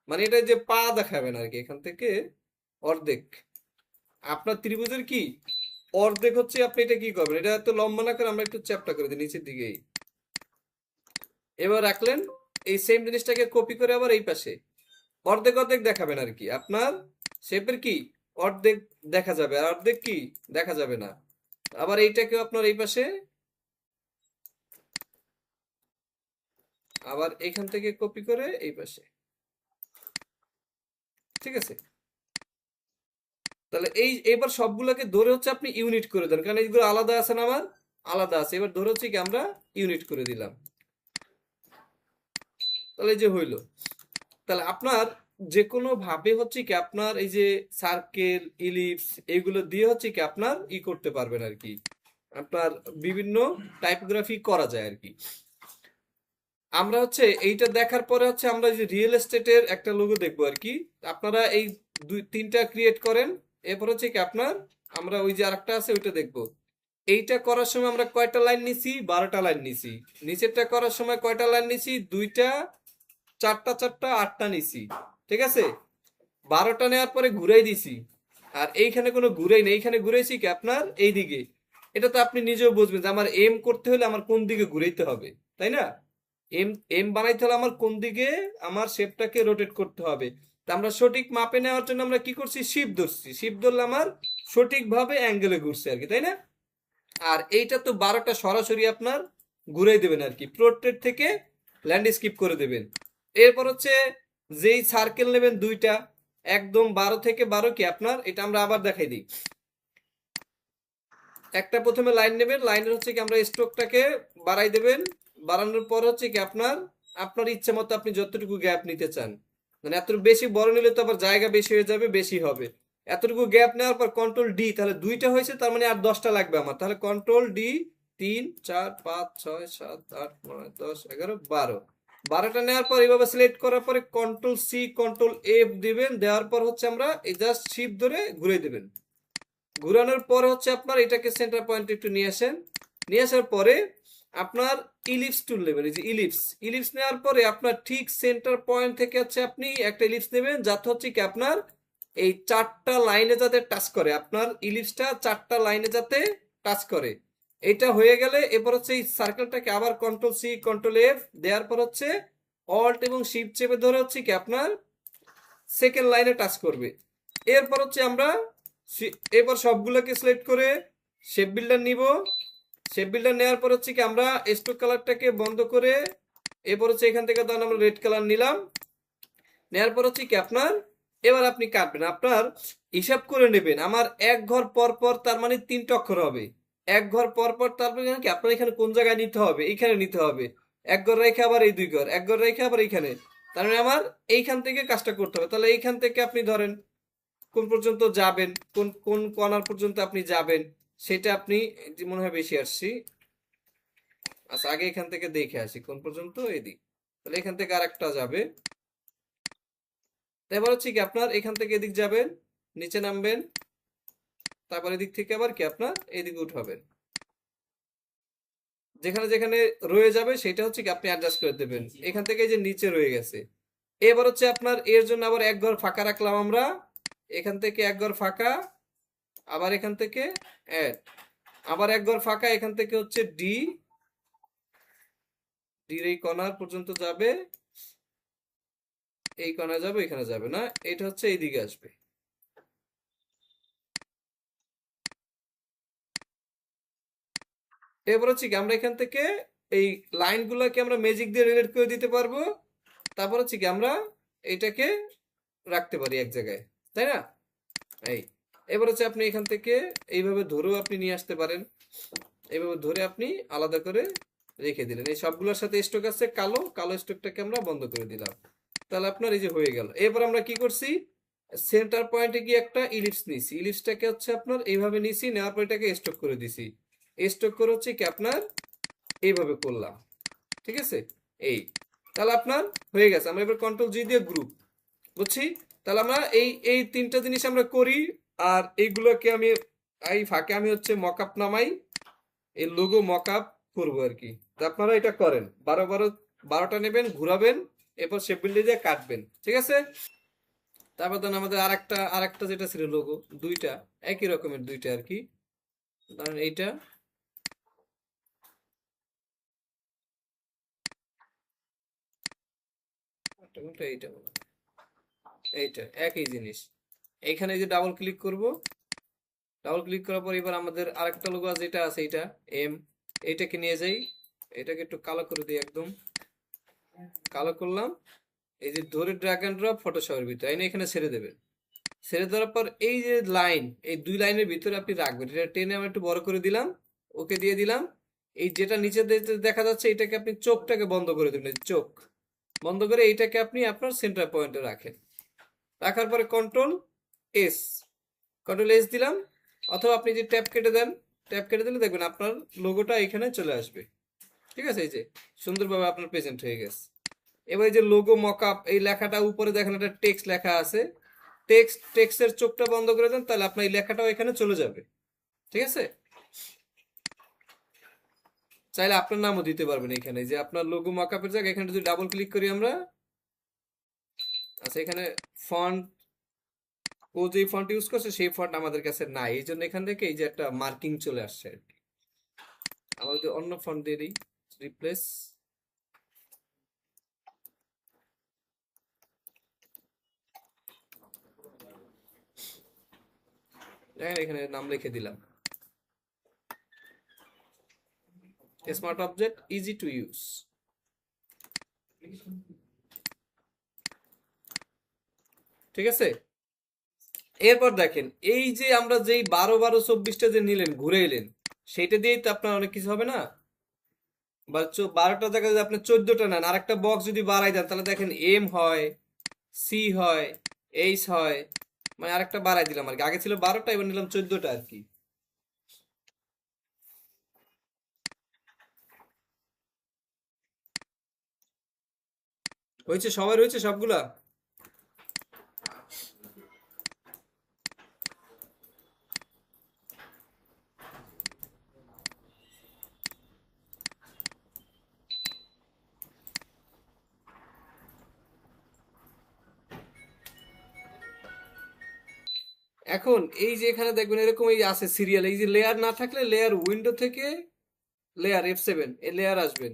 মানে এটা যে পা দেখাবেন আর কি, এখান থেকে অর্ধেক আপনার ত্রিভুজের কি অর্ধেক হচ্ছে, আপনি এটা কি করবেন, এটা এত লম্বা না করে আমরা একটু চ্যাপ্টা করে দিই নিচের দিকে। এবার রাখলেন, এই সেম জিনিসটাকে কপি করে আবার এই পাশে অর্ধেক অর্ধেক দেখাবেন আর কি, আপনার শেপের কি অর্ধেক দেখা যাবে, আর অর্ধেক কি দেখা যাবে না। আবার এইটাকেও আপনার এই পাশে, আবার এখান থেকে কপি করে এই পাশে, ঠিক আছে। তাহলে এবার সবগুলোকে ধরে হচ্ছে আপনি ইউনিট করে দেন, কারণ এইগুলো আলাদা আছে না, আমার আলাদা আছে, এবার ধরে হচ্ছে কি আমরা ইউনিট করে দিলাম, তাহলে এই যে হইলো। তাহলে আপনার যে কোনো ভাবে হচ্ছে কি আপনার এই যে সার্কেল ইলিপস এগুলো দিয়ে হচ্ছে কি আপনার করতে পারবেন আর কি, আপনার বিভিন্ন টাইপোগ্রাফি করা যায় আর কি। আমরা হচ্ছে এইটা দেখার পরে হচ্ছে আমরা যে রিয়েল এস্টেটের একটা লোগো দেখবো আর কি, আপনারা এই দুই তিনটা ক্রিয়েট করেন। এরপর হচ্ছে কি আপনার আমরা ওই যে আরেকটা আছে ওইটা দেখবো। এইটা করার সময় আমরা কয়টা লাইন নিছি, 12টা লাইন নিছি। নিচেরটা করার সময় কয়টা লাইন নিছি, দুইটা, চারটা চারটা, 8টা নিছি, ঠিক আছে। 12টা নেওয়ার পরে ঘুরাই দিছি, আর এইখানে কোনো ঘুরাই নেই, এইখানে ঘুরাইছি কি আপনার এই দিকে। এটা তো আপনি নিজেও বুঝবেন যে আমার এম করতে হলে আমার কোন দিকে ঘুরাইতে হবে, তাই না। এম এম বানাইতে হলে আমার কোন দিকে আমার শেপটাকে রোটেট করতে হবে। তা আমরা সঠিক মাপে নেওয়ার জন্য আমরা কি করছি, শিপ ধরছি, শিপ ধরলে আমার সঠিকভাবে অ্যাঙ্গেলে ঘুরছে আর কি, তাই না। আর এইটা তো 12টা সরাসরি আপনার ঘুরাই দেবেন আর কি, পোর্ট্রেট থেকে ল্যান্ডস্কেপ করে দেবেন। এরপর হচ্ছে যেই সার্কেল নেবেন দুইটা, একদম 12 থেকে 12 কি আপনার, এটা আমরা আবার দেখাই দিই। একটা প্রথমে লাইন নেবেন, লাইনের হচ্ছে কি আমরা স্ট্রোকটাকে বাড়াই দেবেন, বাড়ানোর পর হচ্ছে কি আপনার আপনার ইচ্ছে মতো আপনি যতটুকু গ্যাপ নিতে চান, মানে এতটুকু বেশি বড় নিলে তো আবার জায়গা বেশি হয়ে যাবে, বেশি হবে। এতটুকু গ্যাপ নেওয়ার পর কন্ট্রোল ডি, তাহলে দুইটা হয়েছে, তার মানে আর 10টা লাগবে আমার, তাহলে কন্ট্রোল ডি, 3 4 5 6 7 8 9 10 11 12, 12টা নেওয়ার পর এইভাবে সিলেক্ট করার পরে কন্ট্রোল সি কন্ট্রোল এফ দিবেন, দেওয়ার পর হচ্ছে আমরা এই জাস্ট শিপ ধরে ঘুরে দিবেন। ঘুরানোর পরে হচ্ছে আপনার এটাকে সেন্টার পয়েন্ট একটু নিয়ে আসেন, নিয়ে আসার পরে আপনার ইলিপস টুল নেবেন, এই যে ইলিপস, ইলিপস নেওয়ার পরে আপনার ঠিক সেন্টার পয়েন্ট থেকে হচ্ছে আপনি একটা ইলিপস নেবেন, যাতে হচ্ছে কি আপনার এই 4টা লাইনে যাতে টাচ করে, আপনার ইলিপসটা 4টা লাইনে যাতে টাচ করে। এটা হয়ে গেলে এরপর হচ্ছে এই সার্কেলটাকে আবার কন্ট্রোল সি কন্ট্রোল এফ দেওয়ার পর হচ্ছে অল্ট এবং শিফট চেপে ধরে হচ্ছে কি আপনার সেকেন্ড লাইনে টাচ করবে। এরপর হচ্ছে আমরা এরপর সবগুলোকে সিলেক্ট করে শেপ বিল্ডার নিব, শেপ বিল্ডার নেওয়ার পর হচ্ছে কি আমরা স্ট্রোক কালারটাকে বন্ধ করে এরপর হচ্ছে এখান থেকে ধরুন আমরা রেড কালার নিলাম, নেওয়ার পর হচ্ছে কি আপনার এবার আপনি কাটবেন, আপনার হিসাব করে নেবেন আমার এক ঘর পর পর, তার মানে 3টা অক্ষর হবে, এক ঘর পর পর, তারপরে কি আপনার এখানে কোন জায়গায় নিতে হবে, এইখানে নিতে হবে, এক ঘর রেখে আবার এই 2 ঘর, এক ঘর রেখে আবার এইখানে, তার মানে আমার এইখান থেকে কাজটা করতে হবে। তাহলে এইখান থেকে আপনি ধরেন কোন পর্যন্ত যাবেন, কোন কোন কর্নার পর্যন্ত আপনি যাবেন সেটা আপনি, মনে হয় বেশি আসছি, আচ্ছা আগে এখান থেকে দেখে আসি কোন পর্যন্ত, এদিক, তাহলে এখান থেকে আরেকটা যাবে। এবার হচ্ছে কি আপনার এখান থেকে এদিক যাবেন, নিচে নামবেন, তারপর এদিক থেকে আবার কি আপনার এদিকে উঠাবেন, যেখানে যেখানে রয়ে যাবে সেটা হচ্ছে কি আপনি অ্যাডজাস্ট করে দেবেন। এখান থেকে যে নিচে রয়ে গেছে, এবার হচ্ছে আপনার এর জন্য আবার এক ঘর ফাঁকা রাখলাম আমরা, এখান থেকে এক ঘর ফাঁকা, আবার এখান থেকে অ্যাড, আবার এক ঘর ফাঁকা, এখান থেকে হচ্ছে ডি, ডির এই কর্নার পর্যন্ত যাবে, এই কর্নার যাবে, এখানে যাবে না, এটা হচ্ছে এইদিকে আসবে। এরপর হচ্ছে কি আমরা এখান থেকে এই লাইনগুলোকে আমরা ম্যাজিক দিয়ে রিলেট করে দিতে পারবো। তারপর হচ্ছে কি আমরা এইটাকে রাখতে পারি এক জায়গায়, তাই না? এই এবার হচ্ছে আপনি এখান থেকে এইভাবে ধরেও আপনি নিয়ে আসতে পারেন, এইভাবে ধরে আপনি আলাদা করে রেখে দিলেন। এই সবগুলোর সাথে স্টক আছে, কালো কালো স্টকটাকে আমরা বন্ধ করে দিলাম। তাহলে আপনার এই যে হয়ে গেল। এরপর আমরা কি করছি, সেন্টার পয়েন্টে গিয়ে একটা ইলিপস নিছি, ইলিপসটাকে হচ্ছে আপনার এইভাবে নিছি, নেওয়ার পর এটাকে স্টক করে দিছি। স্টক করে হচ্ছে কি আপনার এইভাবে করলাম, ঠিক আছে? এই তাহলে আপনার হয়ে গেছে। আমরা এবার কন্ট্রোল জি দিয়ে গ্রুপ, বুঝছি? তাহলে আমরা এই এই তিনটা জিনিস আমরা করি। আর এইগুলোকে আমি এই ফাঁকে আমি হচ্ছে মকআপ নামাই, এই লোগো মকআপ করবো আর কি। তো আপনারা এটা করেন, 12টা নেবেন, ঘুরাবেন, এরপর শেপ বিল্ডে দিয়ে কাটবেন, ঠিক আছে? তারপর ধরেন আমাদের আরেকটা যেটা ছিল লোগো, দুইটা একই রকমের দুইটা আর কি। ধরেন এইটা, এইটা এইটা একই জিনিস। এইখানে যে ডাবল ক্লিক করব, ডাবল ক্লিক করার পর এবার আমাদের আরেকটা লোগো যেটা আছে এটা এম, এইটাকে নিয়ে যাই, এটাকে একটু কালো করে দিই, একদম কালো করলাম। এই যে ধরে ড্র্যাগ এন্ড ড্রপ ফটোশপের ভিতরে এনে এখানে ছেড়ে দেবেন। ছেড়ে দেওয়ার পর এই যে লাইন, এই দুই লাইনের ভিতরে আপনি রাখবেন। এটা টেনে আমি একটু বড় করে দিলাম, ওকে দিয়ে দিলাম। এই যেটা নিচে দেখা যাচ্ছে এটাকে আপনি চোখটাকে বন্ধ করে দেবেন, চোখ বন্ধ করে এইটাকে আপনি আপনার সেন্টার পয়েন্টে রাখেন। রাখার পরে এস কন্ট্রোল এস দিলাম, অথবা আপনি যে ট্যাপ কেটে দেন, ট্যাপ কেটে দিলে দেখবেন আপনার লোগোটা এখানে চলে আসবে, ঠিক আছে? এই যে সুন্দরভাবে আপনার প্রেজেন্ট হয়ে গেছে। এবার এই যে লোগো মকআপ, এই লেখাটা উপরে দেখেন একটা টেক্সট লেখা আছে, টেক্সটের চোখটা বন্ধ করে দেন, তাহলে আপনার এই লেখাটাও এখানে চলে যাবে, ঠিক আছে? চাইলে আপনার নামও দিতে পারবেন এখানে, যে আপনার লোগো মকআপের জায়গায় এখানে যদি ডাবল ক্লিক করি আমরা, আচ্ছা এখানে ফন্ট, ও যে ফন্ট ইউজ করছে সেই ফন্ট আমাদের কাছে নাই, এই জন্য এখান থেকে এই যে একটা মার্কিং চলে আসছে আর কি। আমরা যদি অন্য ফন্ট দিয়ে দিই, রিপ্লেস, দেখেন এখানে নাম লিখে দিলাম, smart object easy to use. ঠিক আছে? এরপর দেখেন এই যে আমরা যেই 12 12 24টা যে নিলেন ঘুরে এলেন, সেইটা দিয়েই তো আপনার অনেক কিছু হবে না? বা 12টা জায়গায় যদি আপনি 14টা নেন, আর একটা বক্স যদি বাড়াই দেন, তাহলে দেখেন এম হয়, সি হয়, এইচ হয়, মানে আরেকটা বাড়াই দিলাম আর কি। আগে ছিল 12টা, এবার নিলাম 14টা আর কি। হয়েছে? সবার হয়েছে সবগুলা? এখন এই যে এখানে দেখবেন এরকম এই আছে সিরিয়াল, এই যে লেয়ার না থাকলে লেয়ার উইন্ডো থেকে লেয়ার F7 এই লেয়ার আসবেন।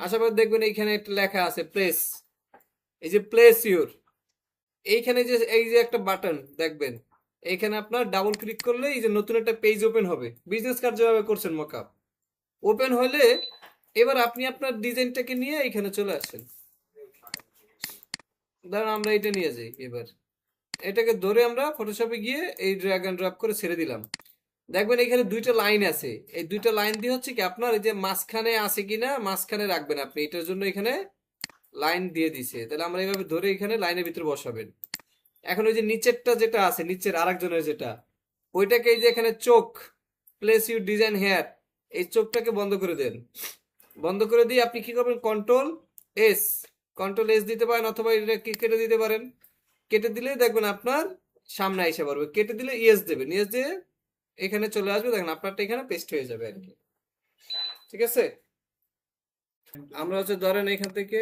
আসার পর দেখবেন এইখানে একটা লেখা আছে প্লেস, এই যে প্লেস ইউর, এইখানে যে এই যে একটা বাটন দেখবেন, এইখানে আপনার ডাবল ক্লিক করলে এই যে নতুন একটা পেজ ওপেন হবে, বিজনেস কার্ড যেভাবে করছেন মকআপ ওপেন হলে এবার আপনি আপনার ডিজাইনটাকে নিয়ে এখানে চলে আসেন। ধরুন আমরা এটা নিয়ে যাই, এবার এটাকে ধরে আমরা ফটোশপে গিয়ে এই ড্র্যাগ এন্ড ড্রপ করে ছেড়ে দিলাম। দেখবেন এখানে দুইটা লাইন আছে, এই দুইটা লাইন দিয়ে হচ্ছে কি আপনার এই যে মাঝখানে আছে কিনা মাঝখানে রাখবেন আপনি, এটার জন্য এখানে লাইন দিয়ে দিছে। তাহলে আমরা এইভাবে ধরে এখানে লাইনের ভিতরে বসাবেন। এখন ওই যে নিচেরটা যেটা আছে, নিচের আরেকজনের যেটা, ওইটাকে এই যে এখানে চোখ, প্লেস ইউ ডিজাইন হেয়ার, এই চোখটাকে বন্ধ করে দেন। বন্ধ করে দিয়ে আপনি কি করবেন, এস কন্ট্রোল এস দিতে পারেন, অথবা এটা কেটে দিতে পারেন। কেটে দিলে দেখবেন আপনার সামনে এসে পড়বে, কেটে দিলে ইয়েস দেবেন, ইয়েস দিয়ে এখানে চলে আসবে, দেখেন আপনারটা এখানে পেস্ট হয়ে যাবে আর কি। ঠিক আছে? আমরা হচ্ছে ধরেন এখান থেকে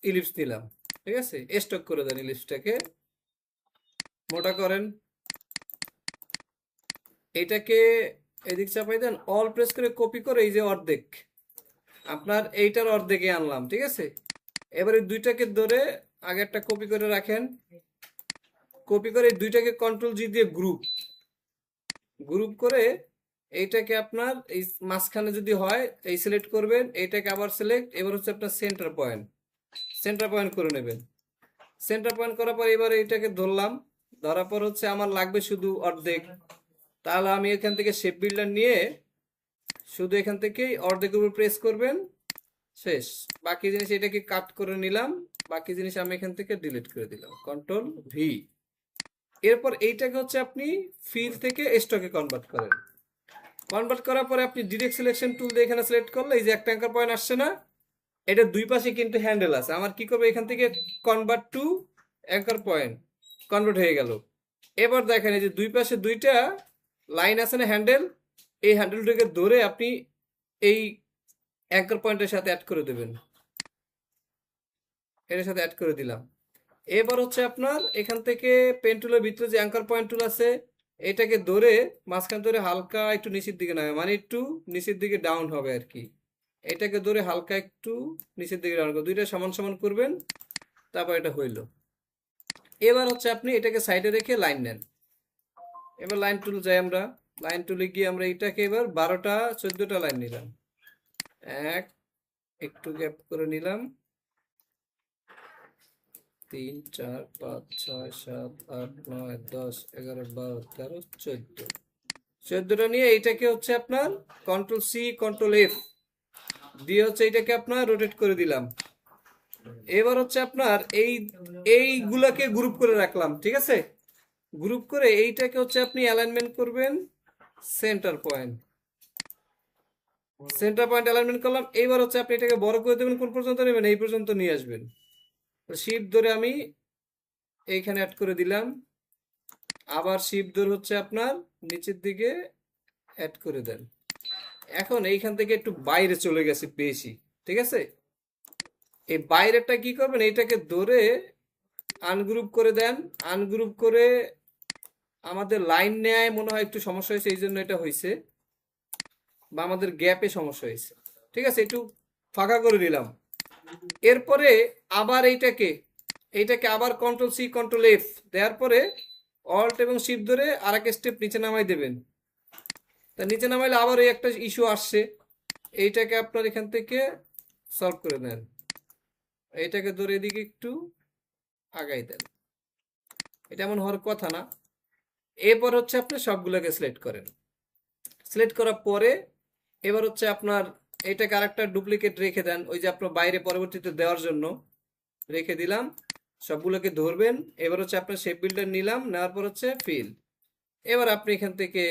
ইলিপস নিলাম, ঠিক আছে? স্টক করে দেন, ইলিপসটাকে মোটা করেন, এটাকে এদিক চাপাই দেন, অল প্রেস করে কপি করে এই যে অর্ধেক, আপনার এইটার অর্ধেকে আনলাম, ঠিক আছে। এবারে দুইটাকে ধরে আগে একটা কপি করে রাখেন, কপি করে দুইটাকে কন্ট্রোল জি দিয়ে গ্রুপ গ্রুপ করে এইটাকে আপনার এই মাঝখানে যদি হয় এই সিলেক্ট করবেন, এইটাকে আবার সিলেক্ট, এবার হচ্ছে আপনার সেন্টার পয়েন্ট করে নেবেন। সেন্টার পয়েন্ট করার পর এবার এইটাকে ধরলাম, ধরার পর হচ্ছে আমার লাগবে শুধু অর্ধেক। তাহলে আমি এখান থেকে শেপ বিল্ডার নিয়ে শুধু এখান থেকেই অর্ধেকের উপর প্রেস করবেন, শেষ। বাকি জিনিস এটাকে কাট করে নিলাম, বাকি জিনিস আমি এখান থেকে ডিলিট করে দিলাম, কন্ট্রোল ভি। এরপর এইটাকে হচ্ছে আপনি ফিল থেকে স্টকে কনভার্ট করেন। কনভার্ট করার পরে আপনি ডিরেক্ট সিলেকশন টুল দিয়ে এখানে সিলেক্ট করলে এই যে একটা অ্যাঙ্কার পয়েন্ট আসছে না, এটা দুই পাশে কিন্তু হ্যান্ডেল আছে। আমার কি করবে, এখান থেকে convert to anchor point, convert হয়ে গেল। এবার দেখেন এই যে দুই পাশে দুইটা লাইন আছে না হ্যান্ডেল, এই হ্যান্ডেলটাকে ধরে আপনি এই অ্যাঙ্কার পয়েন্টের সাথে অ্যাড করে দেবেন, এটার সাথে অ্যাড করে দিলাম। এবার হচ্ছে আপনার এখান থেকে পেন টুলের ভিতরে যে অ্যাঙ্কার পয়েন্ট টুল আছে, এটাকে ধরে মাঝখান ধরে হালকা একটু নিচের দিকে নামে, মানে একটু নিচের দিকে ডাউন হবে আর কি। এটাকে ধরে হালকা একটু নিচের দিকে ডাউন করে দুইটা সমান সমান করবেন, তারপর এটা হইল। এবার হচ্ছে আপনি এটাকে সাইডে রেখে লাইন নেন। এবার লাইন টুল যাই আমরা, লাইন টুলে গিয়ে আমরা এটাকে এবার 12টা 14টা লাইন নিলাম, এক একটু গ্যাপ করে নিলাম, 3 4 5 6 7 8 9 10 11 12 13 14, 14টা নিয়ে এইটাকে হচ্ছে আপনার কন্ট্রোল সি কন্ট্রোল এফ দিয়ে হচ্ছে এইটাকে আপনার রোটেট করে দিলাম। এবার হচ্ছে আপনার এইগুলাকে গ্রুপ করে রাখলাম, ঠিক আছে। গ্রুপ করে এইটাকে হচ্ছে আপনি অ্যালাইনমেন্ট করবেন সেন্টার পয়েন্ট, অ্যালাইনমেন্ট করলাম। এইবার হচ্ছে আপনি এটাকে বড় করে দেবেন, কোন পর্যন্ত নেবেন, এই পর্যন্ত নিয়ে আসবেন। শিফট ধরে আমি এইখানে অ্যাড করে দিলাম, আবার শিফট ধরে হচ্ছে আপনার নিচের দিকে অ্যাড করে দেন। এখন এইখান থেকে একটু বাইরে চলে গেছে বেশি, ঠিক আছে। এই বাইরেটা কি করবেন, এইটাকে ধরে আনগ্রুপ করে দেন, আনগ্রুপ করে আমাদের লাইন নেয় মনে হয় একটু সমস্যা হয়েছে, এই জন্য এটা হয়েছে, বা আমাদের গ্যাপে সমস্যা হয়েছে, ঠিক আছে। একটু ফাঁকা করে নিলাম। এরপরে আবার এইটাকে আবার কন্ট্রোল সি কন্ট্রোল এফ দেওয়ার পরে অল্ট এবং শিফট ধরে আর এক স্টেপ নিচে নামাই দেবেন। তা নিচে নামাইলে আবার এই একটা ইস্যু আসছে, এইটাকে আপনার এখান থেকে সলভ করে নেন, এইটাকে ধরে এদিকে একটু আগাই দেন, এটা এমন হওয়ার কথা না। এরপর হচ্ছে আপনি সবগুলোকে সিলেক্ট করেন, সিলেক্ট করার পরে এবার হচ্ছে আপনার এইটাকে আরেকটা ডুপ্লিকেট রেখে দেন, ওই যে আপনার বাইরে পরবর্তীতে দেওয়ার জন্য রেখে দিলাম। সবগুলোকে ধরবেন, এবার হচ্ছে আপনার শেপ বিল্ডার নিলাম, নেওয়ার পর হচ্ছে ফিল। এবার আপনি এখান থেকে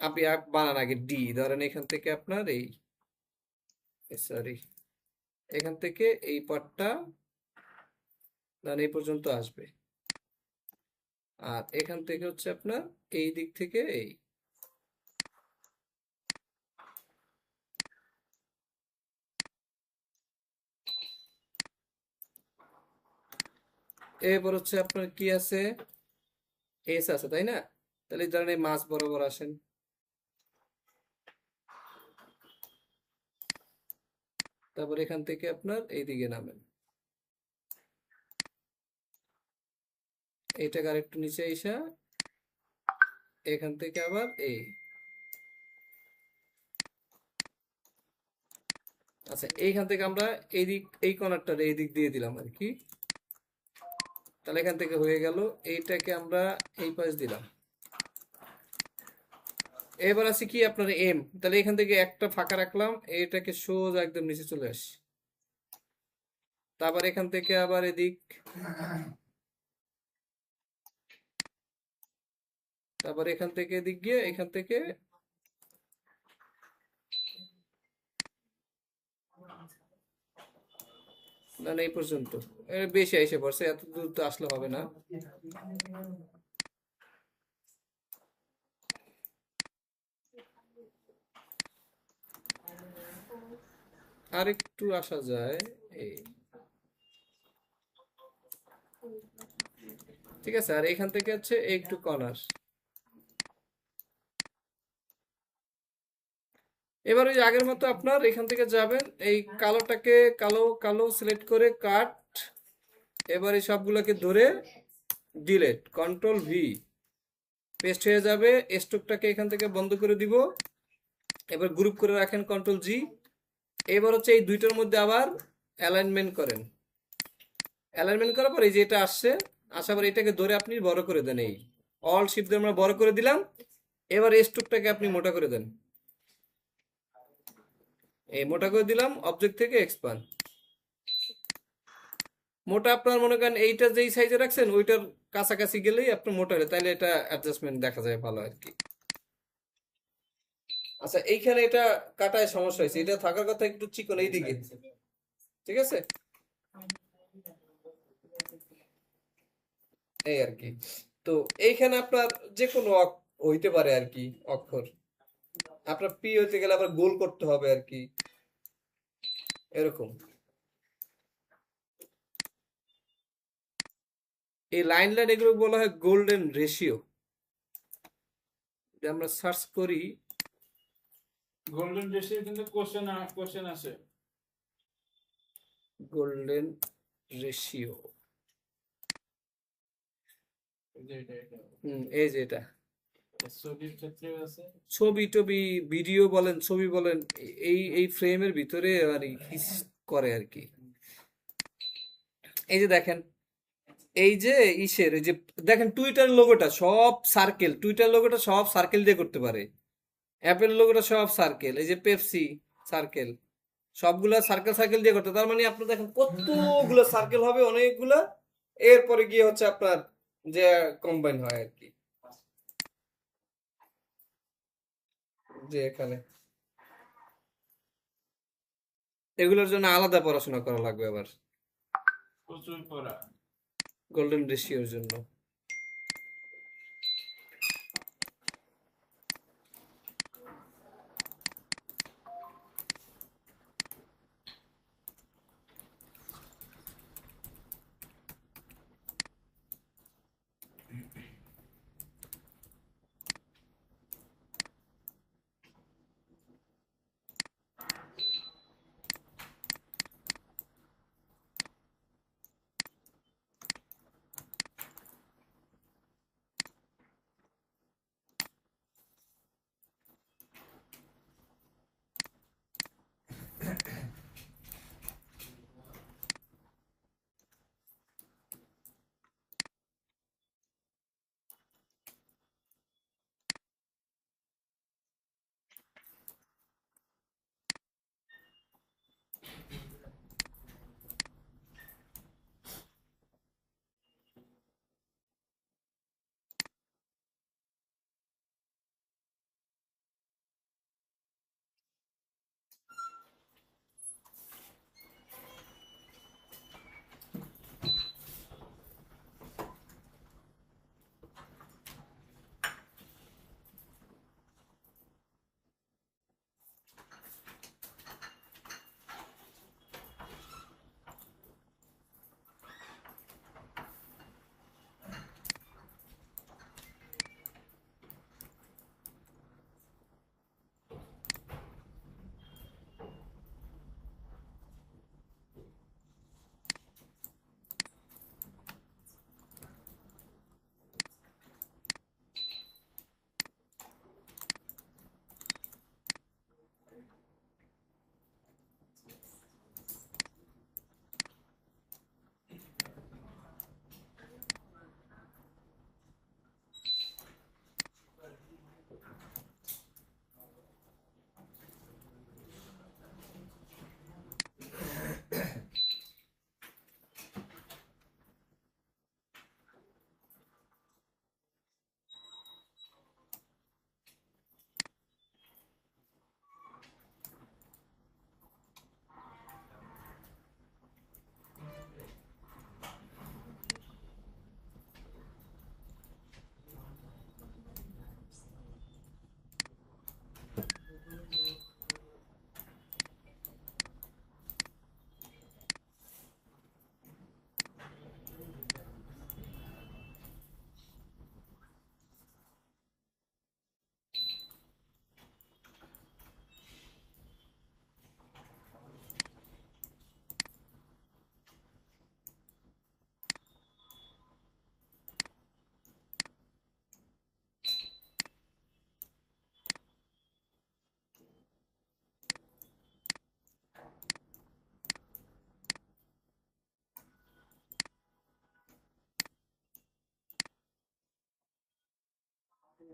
আপনি বানান আগে ডি ধরেন, এখান থেকে আপনার এই সরি এখান থেকে এই পার্টটা ধরেন এই পর্যন্ত আসবে, আর এখান থেকে হচ্ছে আপনার এই দিক থেকে এই, এরপর হচ্ছে আপনার কি আছে, এস আছে তাই না। তাহলে ধরেন এই মাছ বরাবর আসেন, তারপর এখান থেকে আপনার এইদিকে নামেন, এইটাকে আরেকটু নিচে এসা এখান থেকে আবার এই, আচ্ছা এইখান থেকে আমরা এই দিক এই কর্নারটা এই দিক দিয়ে দিলাম আর কি। তাহলে এখান থেকে হয়ে গেল, এইটাকে আমরা এই পাশ দিলাম। এবার আছে কি আপনার এম, তাহলে এখান থেকে একটা ফাঁকা রাখলাম, এইটাকে সোজা একদম নিচে চলে আসি, তারপর এখান থেকে আবার এদিক, তারপর এখান থেকে এদিক গিয়ে এখান থেকে না এই পর্যন্ত, বেশি এসে পড়ছে, এত দূর তো আসলে হবে না। আর একটু আসা যায় এই, ঠিক আছে। আর এখান থেকে হচ্ছে একটু কর্নার, এবার ওই আগের মতো আপনার এখান থেকে যাবেন, এই কালোটাকে কালো কালো সিলেক্ট করে কাট, এবার এই সবগুলোকে ধরে ডিলেট, কন্ট্রোল ভি, পেস্ট হয়ে যাবে। স্ট্রোকটাকে এখান থেকে বন্ধ করে দিব। এবার গ্রুপ করে রাখেন, কন্ট্রোল জি। এবার হচ্ছে এই দুইটার মধ্যে আবার অ্যালাইনমেন্ট করেন। অ্যালাইনমেন্ট করার পর এই যে এটা আসছে, আসার পর এটাকে ধরে আপনি বড় করে দেন, এই অল শিফট দিয়ে আমরা বড় করে দিলাম। এবার এই স্ট্রোকটাকে আপনি মোটা করে দেন, এই মোটা করে দিলাম, অবজেক্ট থেকে এক্সপান্ড। মোটা আপনার মনে করেন এইটা যেই সাইজে রাখছেন ওইটার কাছাকাছি গেলেই আপনার মোটা হলে, তাইলে এটা অ্যাডজাস্টমেন্ট দেখা যায় ভালো আর কি। আচ্ছা, এইখানে এটা কাটায় সমস্যা হয়েছে, এটা থাকার কথা একটু চিকন এইদিকে, ঠিক আছে, এই আর কি। তো এইখানে আপনার যে কোনো হইতে পারে আর কি অক্ষর, আপনার পি হইতে গেলে আবার গোল করতে হবে আর কি, এরকম। এই লাইন লাইন এগুলো বলা হয় গোল্ডেন রেশিও। আমরা সার্চ করি, গোল্ডেন রেশিও কিন্তু কোশ্চেন আসে। গোল্ডেন রেশিও, এই যে এটা ছবির ক্ষেত্রেও আছে। ছবি টবি, ভিডিও বলেন, ছবি বলেন, এই এই ফ্রেমের ভিতরে আর হিস করে আর কি। এই যে দেখেন, এই যে ইসের এই যে দেখেন টুইটার লোগোটা সব সার্কেল, টুইটার লোগোটা সব সার্কেল দিয়ে করতে পারে, অ্যাপেল লোগোটা সব সার্কেল, এই যে পেপসি সার্কেল, সবগুলা সার্কেল সার্কেল দিয়ে করতে। তার মানে আপনি দেখেন কতগুলো সার্কেল হবে, অনেকগুলা, এরপরে গিয়ে হচ্ছে আপনার যে কম্বাইন হয় আর কি, যে এখানে এগুলোর জন্য আলাদা পড়াশোনা করা লাগবে আবার, প্রচুর পড়া। গোল্ডেন রেশিওর জন্য।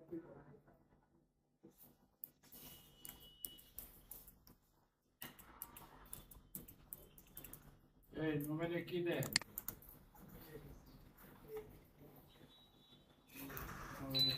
এই মোবাইলে কি দেয়? মোবাইলে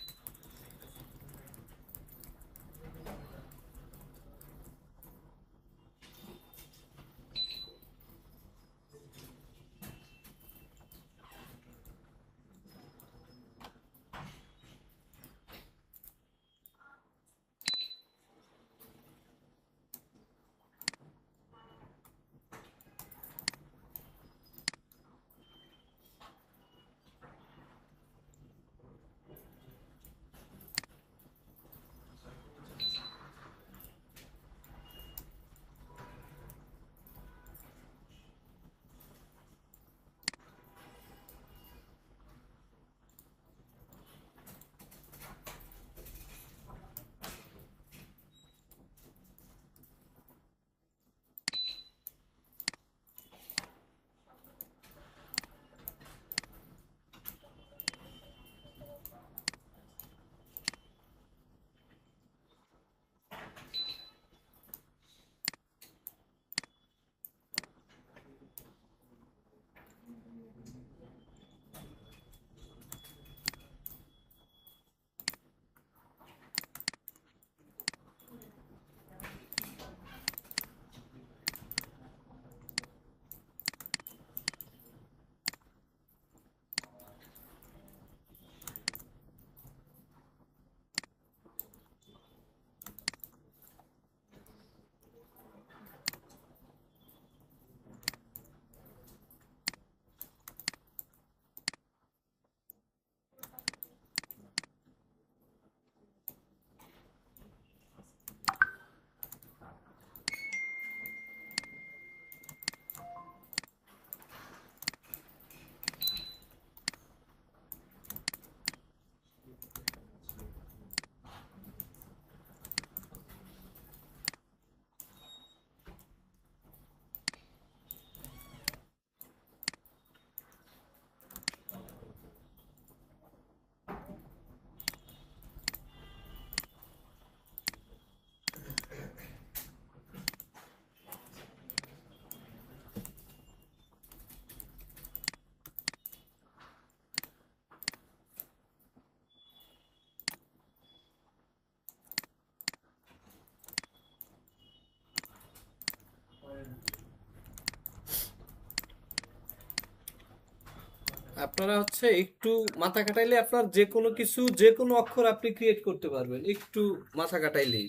আপনারা হচ্ছে একটু মাথা খাটাইলে আপনার যে কোনো কিছু যে কোনো অক্ষর আপনি ক্রিয়েট করতে পারবেন একটু মাথা খাটাইলেই।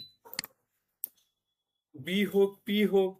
বি হোক, পি হোক,